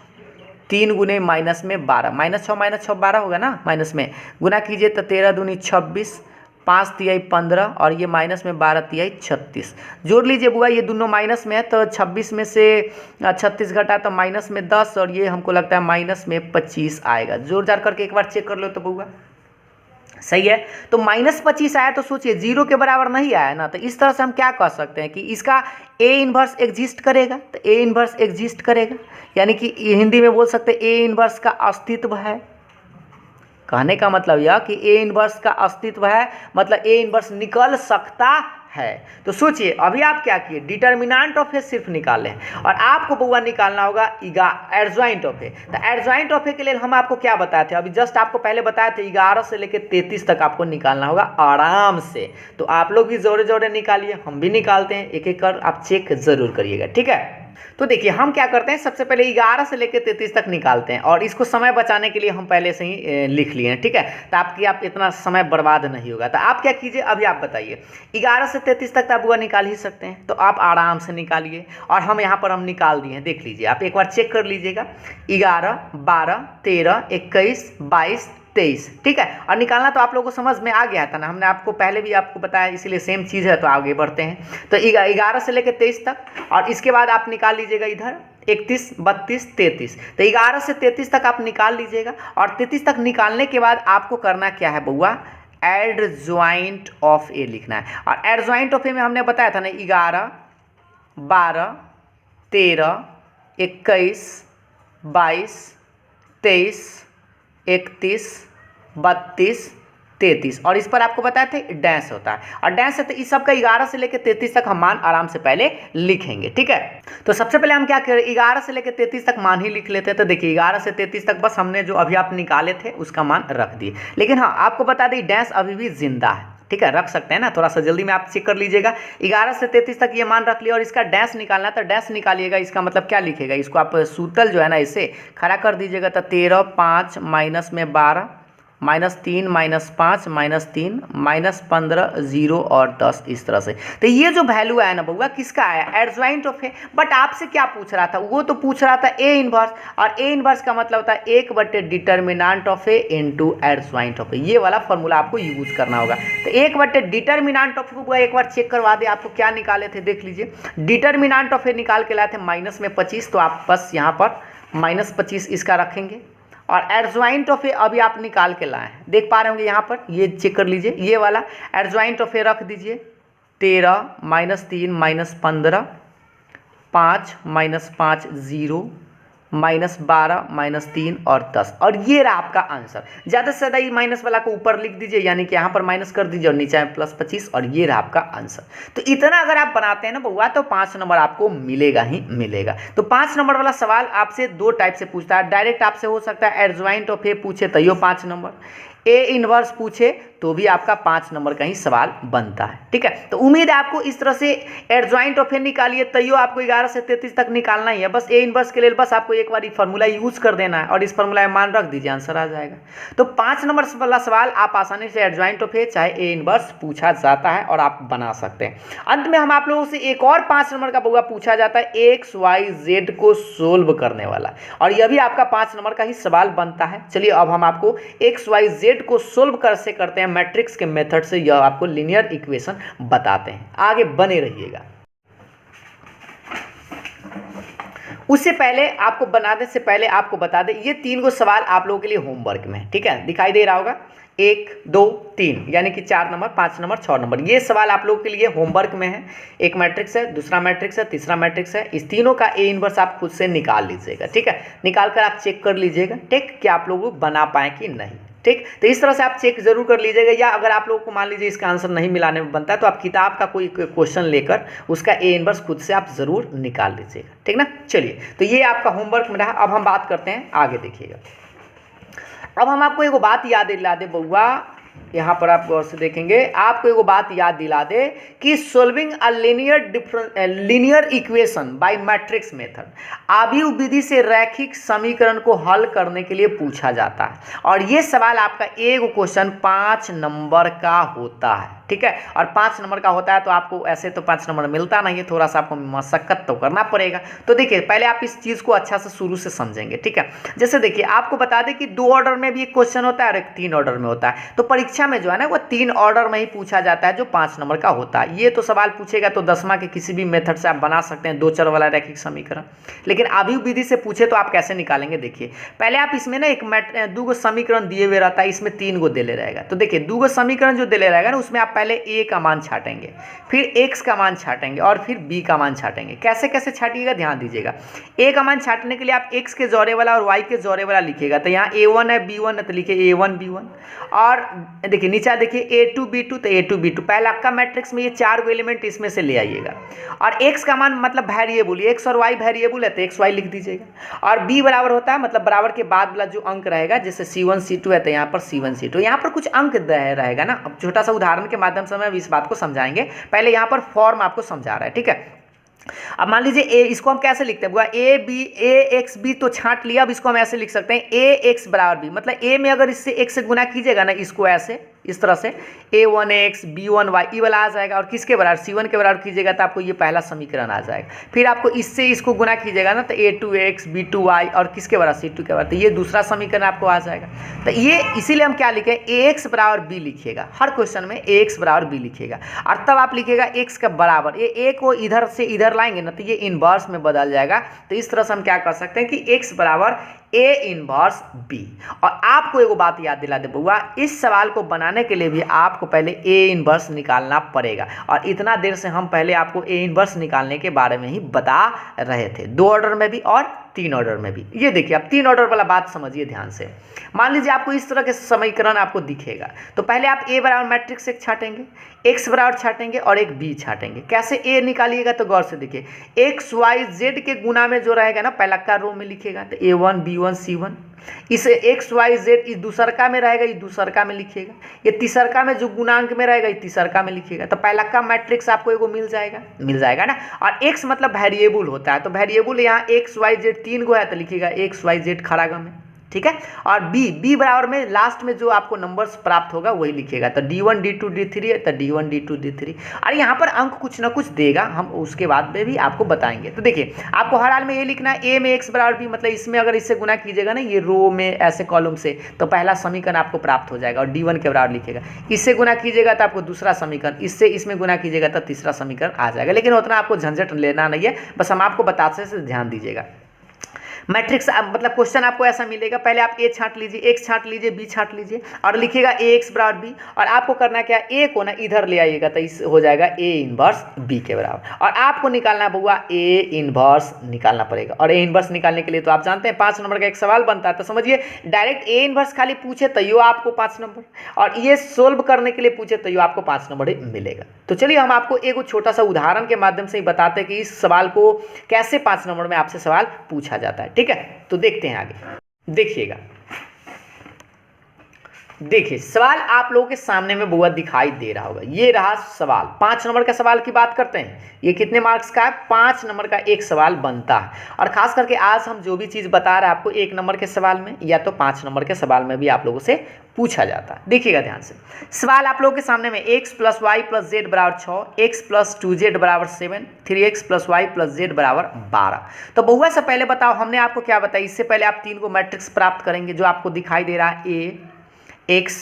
3 गुने माइनस में 12, -6 12 होगा ना, माइनस में गुना कीजिए तो 13 दूनी 26, 5 तिहाई 15 और ये माइनस में 12 तिहाई 36। जोड़ लीजिए बुआ, ये दोनों माइनस में है तो 26 में से 36 घटा तो माइनस में 10, और ये हमको लगता है माइनस में 25 आएगा। जोड़ जाड़ करके एक बार चेक कर लो तो बुआ, सही है। तो -25 आया तो सोचिए 0 के बराबर नहीं आया ना, तो इस तरह से हम क्या कह सकते हैं कि इसका ए इन्वर्स एग्जिस्ट करेगा, तो ए इन्वर्स एग्जिस्ट करेगा, यानी कि हिंदी में बोल सकते हैं ए इन्वर्स का अस्तित्व है। कहने का मतलब यह कि ए इन्वर्स का अस्तित्व है, मतलब ए इन्वर्स निकल सकता है। तो सोचिए अभी आप क्या किए, डिटर्मिनेंट ऑफ ए सिर्फ निकालें, और आपको बउआ निकालना होगा एडजॉइंट ऑफ ए। तो एडजॉइंट ऑफ ए के लिए हम आपको क्या बताए थे, अभी जस्ट आपको पहले बताए थे 11 से लेकर 33 तक आपको निकालना होगा आराम से। तो आप लोग भी जोरे जोरे निकालिए, हम भी निकालते हैं, एक एक कर आप चेक जरूर करिएगा, ठीक है। तो देखिए हम क्या करते हैं, सबसे पहले 11 से लेकर 33 तक निकालते हैं, और इसको समय बचाने के लिए हम पहले से ही लिख लिए हैं, ठीक है। तो आपकी आप इतना समय बर्बाद नहीं होगा। तो आप क्या कीजिए, अभी आप बताइए 11 से 33 तक तो आप बुआ निकाल ही सकते हैं, तो आप आराम से निकालिए, और हम यहाँ पर हम निकाल दिए हैं, देख लीजिए आप एक बार चेक कर लीजिएगा, 11 12 13 21 22 23, ठीक है। और निकालना तो आप लोगों को समझ में आ गया था ना, हमने आपको पहले भी आपको बताया, इसीलिए सेम चीज़ है। तो आगे बढ़ते हैं, तो 11 से लेकर 23 तक, और इसके बाद आप निकाल लीजिएगा इधर 31 32 33। तो 11 से 33 तक आप निकाल लीजिएगा, और 33 तक निकालने के बाद आपको करना क्या है बउआ, एडजॉइंट ऑफ ए लिखना है। और एडजॉइंट ऑफ ए में हमने बताया था ना 11 12 13 21 22 23 31 32 33, और इस पर आपको बताया थे डैश होता है, और डैश है तो इस सब का 11 से लेकर 33 तक हम मान आराम से पहले लिखेंगे, ठीक है। तो सबसे पहले हम क्या करें, 11 से लेकर 33 तक मान ही लिख लेते हैं। तो देखिए 11 से 33 तक बस हमने जो अभी आप निकाले थे उसका मान रख दिए, लेकिन हाँ आपको बता दें डैश अभी भी जिंदा है, ठीक है, रख सकते हैं ना, थोड़ा सा जल्दी में आप चेक कर लीजिएगा। 11 से 33 तक ये मान रख लिया, और इसका डैश निकालना है तो डैश निकालिएगा। इसका मतलब क्या लिखेगा, इसको आप सूतल जो है ना इसे खड़ा कर दीजिएगा, तो 13 5 माइनस में 12 -3 -5 -3 -15 0 और 10 इस तरह से। तो ये जो वैल्यू आया ना बउआ किसका आया, एडजॉइंट ऑफ ए। बट आपसे क्या पूछ रहा था, वो तो पूछ रहा था ए इन्वर्स, और ए इन्वर्स का मतलब होता है 1/, determinant of A into adjoint of A. ये वाला फॉर्मूला आपको यूज करना होगा। तो 1/, डिटर्मिनेंट ऑफ ए एक बार चेक करवा दे, आपको क्या निकाले थे देख लीजिए। डिटर्मिनेंट ऑफ ए निकाल के लाए थे माइनस में 25, तो आप बस यहाँ पर -25 इसका रखेंगे, और एडजॉइंट ऑफ ए अभी आप निकाल के लाए हैं, देख पा रहे होंगे यहाँ पर, ये चेक कर लीजिए, ये वाला एडजॉइंट ऑफ ए रख दीजिए। 13 -3 -15 5 -5 0 -12 -3 और 10, और ये रहा आपका आंसर। ज़्यादा से ज़्यादा ये माइनस वाला को ऊपर लिख दीजिए, यानी कि यहाँ पर माइनस कर दीजिए और नीचे में +25, और ये रहा आपका आंसर। तो इतना अगर आप बनाते हैं ना बउआ तो 5 नंबर आपको मिलेगा ही मिलेगा। तो 5 नंबर वाला सवाल आपसे 2 टाइप से पूछता है, डायरेक्ट आपसे हो सकता है एडजॉइंट ऑफ ए पूछे तो यो 5 नंबर, ए इनवर्स पूछे तो भी आपका 5 नंबर का ही सवाल बनता है, ठीक है। तो उम्मीद है आपको इस तरह से एडजॉइंट ऑफ ए निकालिए, तैयो आपको 11 से 33 तक निकालना ही है। बस ए इनवर्स के लिए बस आपको एक बार फार्मूला यूज कर देना है, और इस फार्मूला में मान रख दीजिए, आंसर आ जाएगा। तो 5 नंबर वाला सवाल आप आसानी से एडजॉइंट ऑफ ए चाहे ए इनवर्स पूछा जाता है, और आप बना सकते हैं। अंत में हम आप लोगों से एक और 5 नंबर का बउआ पूछा जाता है, एक्स वाई जेड को सोल्व करने वाला, और यह भी आपका 5 नंबर का ही सवाल बनता है। चलिए अब हम आपको एक्स वाई जेड को सोल्व कैसे करते हैं मैट्रिक्स के मेथड से, यह आपको लीनियर इक्वेशन बताते हैं। आगे बने रहिएगा। उससे पहले आपको बनाने से पहले आपको बता दें, ये 3 गो सवाल आप लोगों के लिए होमवर्क में है, ठीक है, दिखाई दे रहा होगा 1 2 3 यानी कि 4 नंबर 5 नंबर 6 नंबर, ये सवाल आप लोगों के लिए होमवर्क में है। एक मैट्रिक्स है, दूसरा मैट्रिक्स है, तीसरा मैट्रिक्स है, इस तीनों का ए इनवर्स आप खुद से निकाल लीजिएगा, ठीक है, निकाल कर आप चेक कर लीजिएगा, ठीक, कि आप लोग बना पाए कि नहीं, ठीक। तो इस तरह से आप चेक जरूर कर लीजिएगा, या अगर आप लोगों को मान लीजिए इसका आंसर नहीं मिलाने में बनता है तो आप किताब का कोई क्वेश्चन लेकर उसका ए इनवर्स खुद से आप जरूर निकाल लीजिएगा, ठीक ना। चलिए, तो ये आपका होमवर्क में रहा। अब हम बात करते हैं आगे, देखिएगा। अब हम आपको एगो बात याद दिला दे बउआ, यहाँ पर आप गौर से देखेंगे, आपको एगो बात याद दिला दे कि solving a linear equation by matrix method, आव्यूह विधि से रैखिक समीकरण को हल करने के लिए पूछा जाता है। और ये सवाल आपका एगो क्वेश्चन 5 नंबर का होता है, ठीक है, और 5 नंबर का होता है तो आपको ऐसे तो 5 नंबर मिलता नहीं है, थोड़ा सा आपको मशक्कत तो करना पड़ेगा। तो देखिए, पहले आप इस चीज़ को अच्छा से शुरू से समझेंगे, ठीक है। जैसे देखिए, आपको बता दें कि 2 ऑर्डर में भी एक क्वेश्चन होता है और एक 3 ऑर्डर में होता है। तो परीक्षा में जो है ना वो 3 ऑर्डर में ही पूछा जाता है जो 5 नंबर का होता है। ये तो सवाल पूछेगा तो 10वां के किसी भी मेथड से आप बना सकते हैं 2 चर वाला रैखिक समीकरण, लेकिन आव्यूह विधि से पूछे तो आप कैसे निकालेंगे। देखिए, पहले आप इसमें ना 2 गो समीकरण दिए हुए रहता है, इसमें 3 गो देले रहेगा। तो देखिए, 2 गो समीकरण जो देले रहेगा ना, उसमें आप पहले ए का मान छाटेंगे, फिर x का मान छाटेंगे और फिर b का मान छाटेंगे। कैसे कैसे छाटिएगा ध्यान दीजिएगा। a का मान छाटने के लिए आप x के जोड़े वाला और y के जोड़े वाला लिखिएगा। तो यहाँ a1 है b1 है तो लिखिए a1 b1, और देखिए नीचे देखिए a2 b2 तो a2 b2। पहले आपका मैट्रिक्स में ये 4 गो एलिमेंट इसमें से ले आइएगा। और x का मान मतलब वेरिएबल, x और y वेरिएबल है तो x y लिख दीजिएगा। और b बराबर होता है मतलब बराबर के बाद वाला जो अंक रहेगा, जैसे c1 c2 है तो यहाँ पर c1 c2, यहाँ पर कुछ अंक रहेगा ना। अब छोटा सा उदाहरण के माध्यम से हम इस बात को समझाएंगे, पहले यहाँ पर फॉर्म आपको समझा रहा है, ठीक है। अब मान लीजिए ए, इसको हम कैसे लिखते हैं, A B A X B तो छांट लिया। अब इसको हम ऐसे लिख सकते हैं ए एक्स बराबर बी, मतलब ए में अगर इससे एक्स से गुना कीजिएगा ना, इसको ऐसे इस तरह से a1x b1y ई वाला आ जाएगा। और किसके बराबर, c1 के बराबर कीजिएगा तो आपको ये पहला समीकरण आ जाएगा। फिर आपको इससे इसको गुना कीजिएगा ना तो a2x b2y और किसके बराबर, c2 के बराबर, तो ये दूसरा समीकरण आपको आ जाएगा। तो ये इसीलिए हम क्या लिखें, ax बराबर b लिखिएगा, हर क्वेश्चन में ax बराबर b लिखिएगा। और तब आप लिखिएगा x का बराबर, ये a को इधर से इधर लाएंगे ना तो ये इनवर्स में बदल जाएगा। तो इस तरह से हम क्या कर सकते हैं कि x बराबर a इनवर्स b। और आपको एगो बात याद दिला दे बउआ, इस सवाल को बनाने के लिए भी आपको पहले a इनवर्स निकालना पड़ेगा। और इतना देर से हम पहले आपको a इनवर्स निकालने के बारे में ही बता रहे थे, 2 ऑर्डर में भी और 3 ऑर्डर में भी। ये देखिए, अब 3 ऑर्डर वाला बात समझिए ध्यान से। मान लीजिए आपको इस तरह के समीकरण आपको दिखेगा, तो पहले आप a बराबर मैट्रिक्स एक छाटेंगे, x बराबर छाटेंगे और एक b छाटेंगे। कैसे a निकालिएगा तो गौर से देखिए, x y z के गुना में जो रहेगा ना पहला का रो में लिखिएगा तो a1 b1 c1। इसे x y z इस दूसरका में रहेगा, इस दूसरका में लिखिएगा। ये तीसरका में जो गुणांक में रहेगा, इस तीसरका में लिखिएगा। तो पहला का मैट्रिक्स आपको एगो मिल जाएगा ना। और x मतलब वेरिएबल होता है, तो वेरिएबल यहाँ x y z 3 गो है तो लिखिएगा x y z खड़ागा में, ठीक है। और b बराबर में लास्ट में जो आपको नंबर्स प्राप्त होगा वही लिखिएगा। तो d1 d2 d3 है तो d1 d2 d3। और यहाँ पर अंक कुछ ना कुछ देगा, हम उसके बाद में भी आपको बताएंगे। तो देखिए, आपको हर हाल में ये लिखना है a में x बराबर b, मतलब इसमें अगर इससे गुना कीजिएगा ना ये रो में ऐसे कॉलम से, तो पहला समीकरण आपको प्राप्त हो जाएगा। और d1 के बराबर लिखिएगा, इससे गुना कीजिएगा तो आपको दूसरा समीकरण, इससे इसमें गुना कीजिएगा तो तीसरा समीकरण आ जाएगा। लेकिन उतना आपको झंझट लेना नहीं है, बस हम आपको बताते से ध्यान दीजिएगा। मैट्रिक्स मतलब क्वेश्चन आपको ऐसा मिलेगा, पहले आप a छांट लीजिए, x छांट लीजिए, b छांट लीजिए और लिखिएगा ax बराबर b। और आपको करना क्या, a को ना इधर ले आइएगा तो इस हो जाएगा a इनवर्स b के बराबर। और आपको निकालना बउआ a इनवर्स निकालना पड़ेगा। और a इनवर्स निकालने के लिए तो आप जानते हैं 5 नंबर का एक सवाल बनता है। तो समझिए, डायरेक्ट a इनवर्स खाली पूछे तो यो आपको 5 नंबर, और ये सोल्व करने के लिए पूछे तो यो आपको 5 नंबर ही मिलेगा। तो चलिए, हम आपको एक छोटा सा उदाहरण के माध्यम से ही बताते हैं कि इस सवाल को कैसे 5 नंबर में आपसे सवाल पूछा जाता है, ठीक है। तो देखते हैं आगे, देखिएगा। देखिए, सवाल आप लोगों के सामने में बुआ दिखाई दे रहा होगा, ये रहा सवाल। 5 नंबर का सवाल की बात करते हैं। ये कितने मार्क्स का है, 5 नंबर का एक सवाल बनता है। और खास करके आज हम जो भी चीज़ बता रहे हैं आपको 1 नंबर के सवाल में या तो 5 नंबर के सवाल में भी आप लोगों से पूछा जाता है। देखिएगा ध्यान से, सवाल आप लोगों के सामने में x + y + z बराबर 6, x + 2z बराबर 7, 3x + y + z बराबर 12। तो बहुआ से पहले बताओ, हमने आपको क्या बताया, इससे पहले आप 3 को मैट्रिक्स प्राप्त करेंगे जो आपको दिखाई दे रहा है a x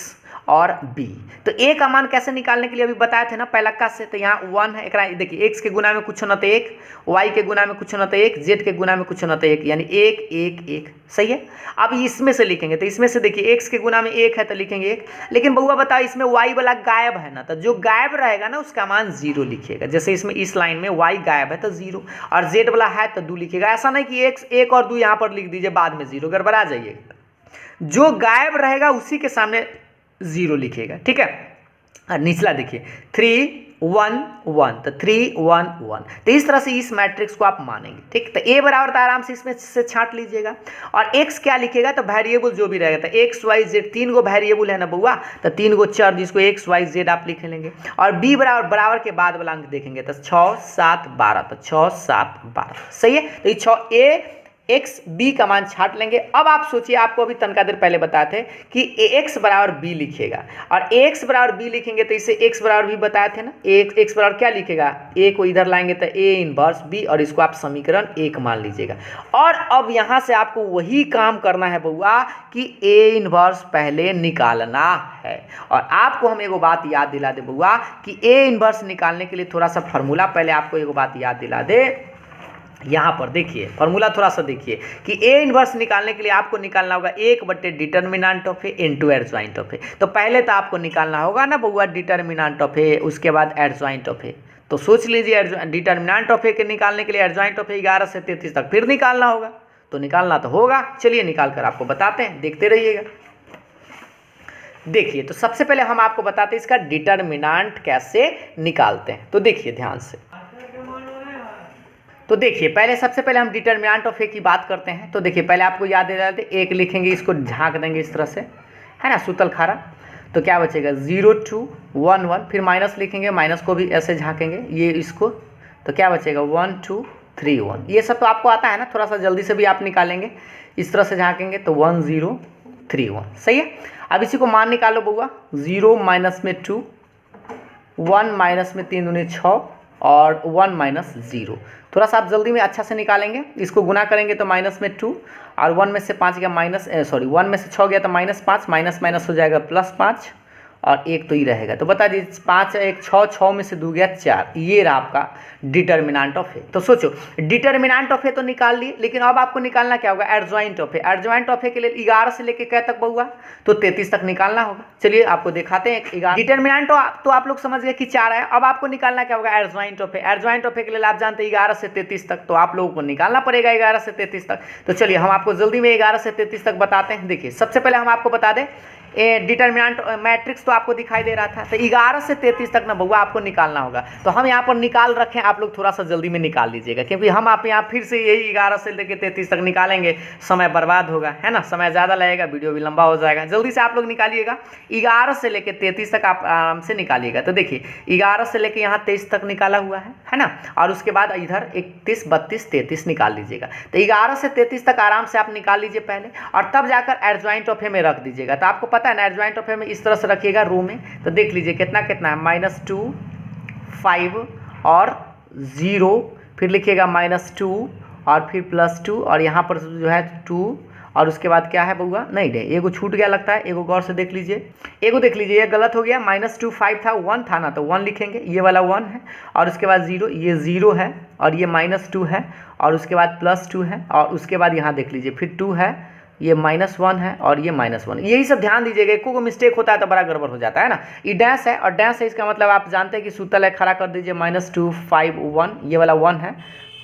और b। तो a का मान कैसे निकालने के लिए अभी बताए थे ना पहलक्का से, तो यहाँ 1 है, एकरा देखिए x के गुना में कुछ न तो 1, y के गुना में कुछ न तो 1, z के गुना में कुछ न तो 1, यानी 1 1 1, सही है। अब इसमें से लिखेंगे तो इसमें से देखिए x के गुना में 1 है तो लिखेंगे 1, लेकिन बउआ बताओ इसमें y वाला गायब है ना, तो जो गायब रहेगा ना उसका मान 0 लिखिएगा। जैसे इसमें इस लाइन में y गायब है तो 0, और z वाला है तो 2 लिखिएगा। ऐसा नहीं कि x 1 और 2 यहाँ पर लिख दीजिए बाद में 0, गड़बड़ा जाइएगा। जो गायब रहेगा उसी के सामने 0 लिखिएगा, ठीक है। और निचला देखिए 3 1 1, तो 3 1 1। तो इस तरह से इस मैट्रिक्स को आप मानेंगे, ठीक। तो a बराबर तो आराम से इसमें से छांट लीजिएगा। और x क्या लिखेगा, तो वेरिएबल जो भी रहेगा, तो x y z 3 गो वेरिएबल है ना बउआ, तो 3 गो चर जिसको x y z आप लिख लेंगे। और b बराबर बराबर के बाद वाला अंक देखेंगे तो 6 7 12, तो 6 7 12, सही है। तो ये 6 a x b का मान छाट लेंगे। अब आप सोचिए, आपको अभी तनका देर पहले बताए थे कि x बराबर b लिखेगा, और x बराबर b लिखेंगे तो इसे x बराबर b बताए थे ना। x बराबर क्या लिखेगा, a को इधर लाएंगे तो a इनवर्स b, और इसको आप समीकरण 1 मान लीजिएगा। और अब यहाँ से आपको वही काम करना है बउआ कि a इनवर्स पहले निकालना है। और आपको हम एगो बात याद दिला दे बउआ कि a इनवर्स निकालने के लिए थोड़ा सा फार्मूला, पहले आपको एगो बात याद दिला दे। यहाँ पर देखिए फार्मूला थोड़ा सा देखिए कि a इनवर्स निकालने के लिए आपको निकालना होगा 1/, determinant of A into adjoint of A. तो पहले तो आपको निकालना होगा ना बउआ डिटर्मिनेंट ऑफ ए, उसके बाद एडजॉइंट ऑफ ए। तो सोच लीजिए डिटर्मिनेंट ऑफ ए के निकालने के लिए एडजॉइंट ऑफ ए 11 से 33 तक फिर निकालना होगा, तो निकालना तो होगा। चलिए निकाल कर आपको बताते हैं, देखते रहिएगा। देखिए तो सबसे पहले हम आपको बताते हैं इसका डिटर्मिनेंट कैसे निकालते हैं। तो देखिए ध्यान से, तो देखिए पहले सबसे पहले हम डिटर्मिनेंट ऑफ ए की बात करते हैं। तो देखिए पहले आपको याद दे देते, 1 लिखेंगे, इसको झाँक देंगे इस तरह से, है ना, सूतल खारा। तो क्या बचेगा 0 2 1 1, फिर माइनस लिखेंगे, माइनस को भी ऐसे झाँकेंगे ये इसको, तो क्या बचेगा 1 2 3 1। ये सब तो आपको आता है ना, थोड़ा सा जल्दी से भी आप निकालेंगे, इस तरह से झाँकेंगे तो 1 0 3 1, सही है। अब इसी को मान निकालो बउआ, 0 माइनस में 2, 1 माइनस में 3 दूनी 6, और 1 माइनस 0। थोड़ा सा आप जल्दी में अच्छा से निकालेंगे, इसको गुना करेंगे तो माइनस में 2, और 1 में से 5 गया माइनस, 1 में से 6 गया तो -5, माइनस माइनस हो जाएगा +5, और 1 तो ही रहेगा। तो बता दीजिए 5 1 6, 6 में से 2 गया 4, ये रहा आपका डिटर्मिनेंट ऑफ ए। तो सोचो डिटर्मिनेंट ऑफ ए तो निकाल लिए, लेकिन अब आपको निकालना क्या होगा, adjoint of A. Adjoint of A के लिए 11 से लेके क्या तक बउआ, तो 33 तक निकालना होगा। चलिए आपको दिखाते हैं। 11 डिटर्मिनेंट तो आप लोग समझ गए कि 4 है। अब आपको निकालना क्या होगा, adjoint of A. Adjoint of A के लिए आप जानते हैं 11 से 33 तक, तो आप लोगों को निकालना पड़ेगा 11 से 33 तक। तो चलिए हम आपको जल्दी में 11 से 33 तक बताते हैं। देखिए सबसे पहले हम आपको बता दें, डिटर्मिनेंट मैट्रिक्स तो आपको दिखाई दे रहा था, तो 11 से 33 तक ना बउआ आपको निकालना होगा। तो हम यहाँ पर निकाल रखें, आप लोग थोड़ा सा जल्दी में निकाल लीजिएगा, क्योंकि हम आप यहाँ फिर से यही 11 से लेकर 33 तक निकालेंगे, समय बर्बाद होगा, है ना, समय ज़्यादा लगेगा, वीडियो भी लंबा हो जाएगा। जल्दी से आप लोग निकालिएगा, 11 से लेकर 33 तक आप आराम से निकालिएगा। तो देखिए 11 से लेकर यहाँ 23 तक निकाला हुआ है ना, और उसके बाद इधर 31 32 33 निकाल लीजिएगा। तो 11 से 33 तक आराम से आप निकाल लीजिए पहले, और तब जाकर एडजॉइंट ऑफ ए में रख दीजिएगा। तो आपको पता है ना, एडजॉइंट ऑफ ए में इस तरह से रखिएगा रो में। तो देख लीजिए कितना कितना है, -2 5 और 0, फिर लिखिएगा -2 और फिर +2, और यहाँ पर जो है 2, और उसके बाद क्या है बउआ, नहीं एगो छूट गया लगता है, एगो गौर से देख लीजिए, एगो देख लीजिए, ये गलत हो गया। -2 5 था, 1 था ना, तो 1 लिखेंगे, ये वाला 1 है, और उसके बाद 0, ये 0 है, और ये -2 है, और उसके बाद +2 है, और उसके बाद यहाँ देख लीजिए फिर 2 है, ये -1 है, और ये -1। यही सब ध्यान दीजिएगा, एको को मिस्टेक होता है तो बड़ा गड़बड़ हो जाता है ना। ये डैश है, और डैश है, इसका मतलब आप जानते हैं कि सूतल है, खड़ा कर दीजिए, -2 5 1, ये वाला 1 है,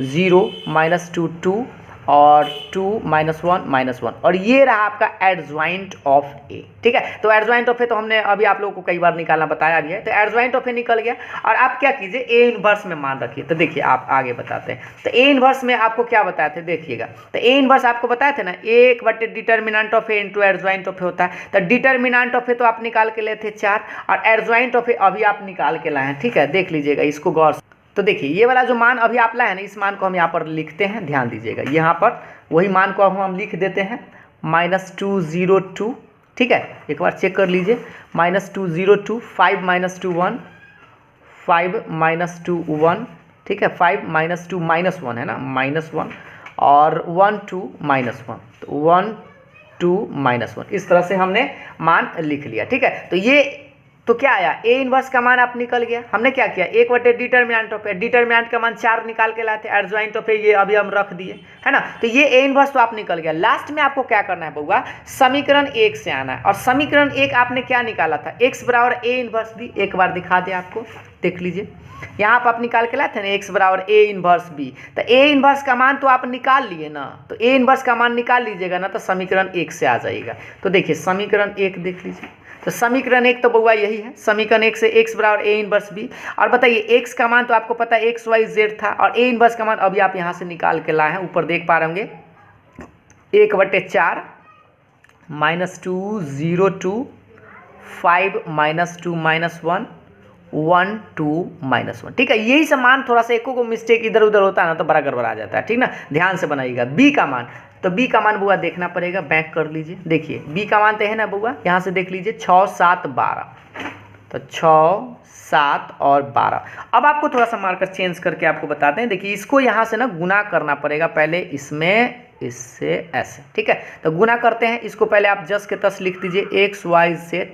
0 -2 2, और 2 -1 -1, और ये रहा आपका एडजॉइंट ऑफ ए। ठीक है, तो एडजॉइंट ऑफ ए तो हमने अभी आप लोगों को कई बार निकालना बताया भी है। तो एडजॉइंट ऑफ ए निकल गया, और आप क्या कीजिए, ए इनवर्स में मान रखिए। तो देखिए आप आगे बताते हैं। तो ए इनवर्स में आपको क्या बताए थे, देखिएगा। तो ए इनवर्स आपको बताए थे ना, 1/, determinant of A into adjoint of A होता है। तो डिटर्मिनेंट ऑफ ए तो आप निकाल के लिए थे 4, और एडजॉइंट ऑफ ए अभी आप निकाल के लाए हैं। ठीक है, देख लीजिएगा इसको गौर से। तो देखिए ये वाला जो मान अभी आप लाए हैं ना, इस मान को हम यहाँ पर लिखते हैं, ध्यान दीजिएगा। यहाँ पर वही मान को हम लिख देते हैं, -202। ठीक है, एक बार चेक कर लीजिए, -202 5 -2 1 5 -2 1। ठीक है, 5 -2 -1 है ना, -1, और 1 2 -1, तो 1 -1। इस तरह से हमने मान लिख लिया, ठीक है। तो ये तो क्या आया, ए इनवर्स का मान आप निकल गया। हमने क्या किया, 1/डिटरमिनेंट ऑफ ए, डिटरमिनेंट का मान 4 निकाल के लाते, एडजॉइंट ऑफ ए ये अभी हम रख दिए, है ना। तो ये ए इनवर्स तो आप निकल गया। लास्ट में आपको क्या करना है बउआ, समीकरण 1 से आना है। और समीकरण 1 आपने क्या निकाला था, x बराबर ए इनवर्स बी। एक बार दिखा दे आपको, देख लीजिए, यहाँ पर आप निकाल के लाए थे ना, x बराबर ए इनवर्स बी। तो ए इनवर्स का मान तो आप निकाल लिए ना, तो ए इनवर्स का मान निकाल लीजिएगा ना, तो समीकरण 1 से आ जाएगा। तो देखिए समीकरण 1 देख लीजिए, तो समीकरण 1 तो बउआ यही है, समीकरण 1 से x बराबर ए इनवर्स बी। और बताइए x का मान तो आपको पता है x y z था, और ए इनवर्स का मान अभी आप यहाँ से निकाल के लाए हैं, ऊपर देख पा रहे होंगे 1/4 -2 0 2 5 -2 -1 1 2 -1, ठीक है। यही सब मान, थोड़ा सा एको को मिस्टेक इधर उधर होता है ना तो बड़ा गड़बड़ा आ जाता है, ठीक ना, ध्यान से बनाइएगा। बी का मान, तो बी का मान बुआ देखना पड़ेगा, बैक कर लीजिए, देखिए बी का मान तो है ना बुआ, यहाँ से देख लीजिए 6 7 12, तो 6 7 और 12। अब आपको थोड़ा सा मार्कर चेंज करके आपको बताते हैं, देखिए इसको यहाँ से ना गुना करना पड़ेगा पहले, इसमें इससे ऐसे, ठीक है। तो गुना करते हैं, इसको पहले आप जस के तस लिख दीजिए x y z,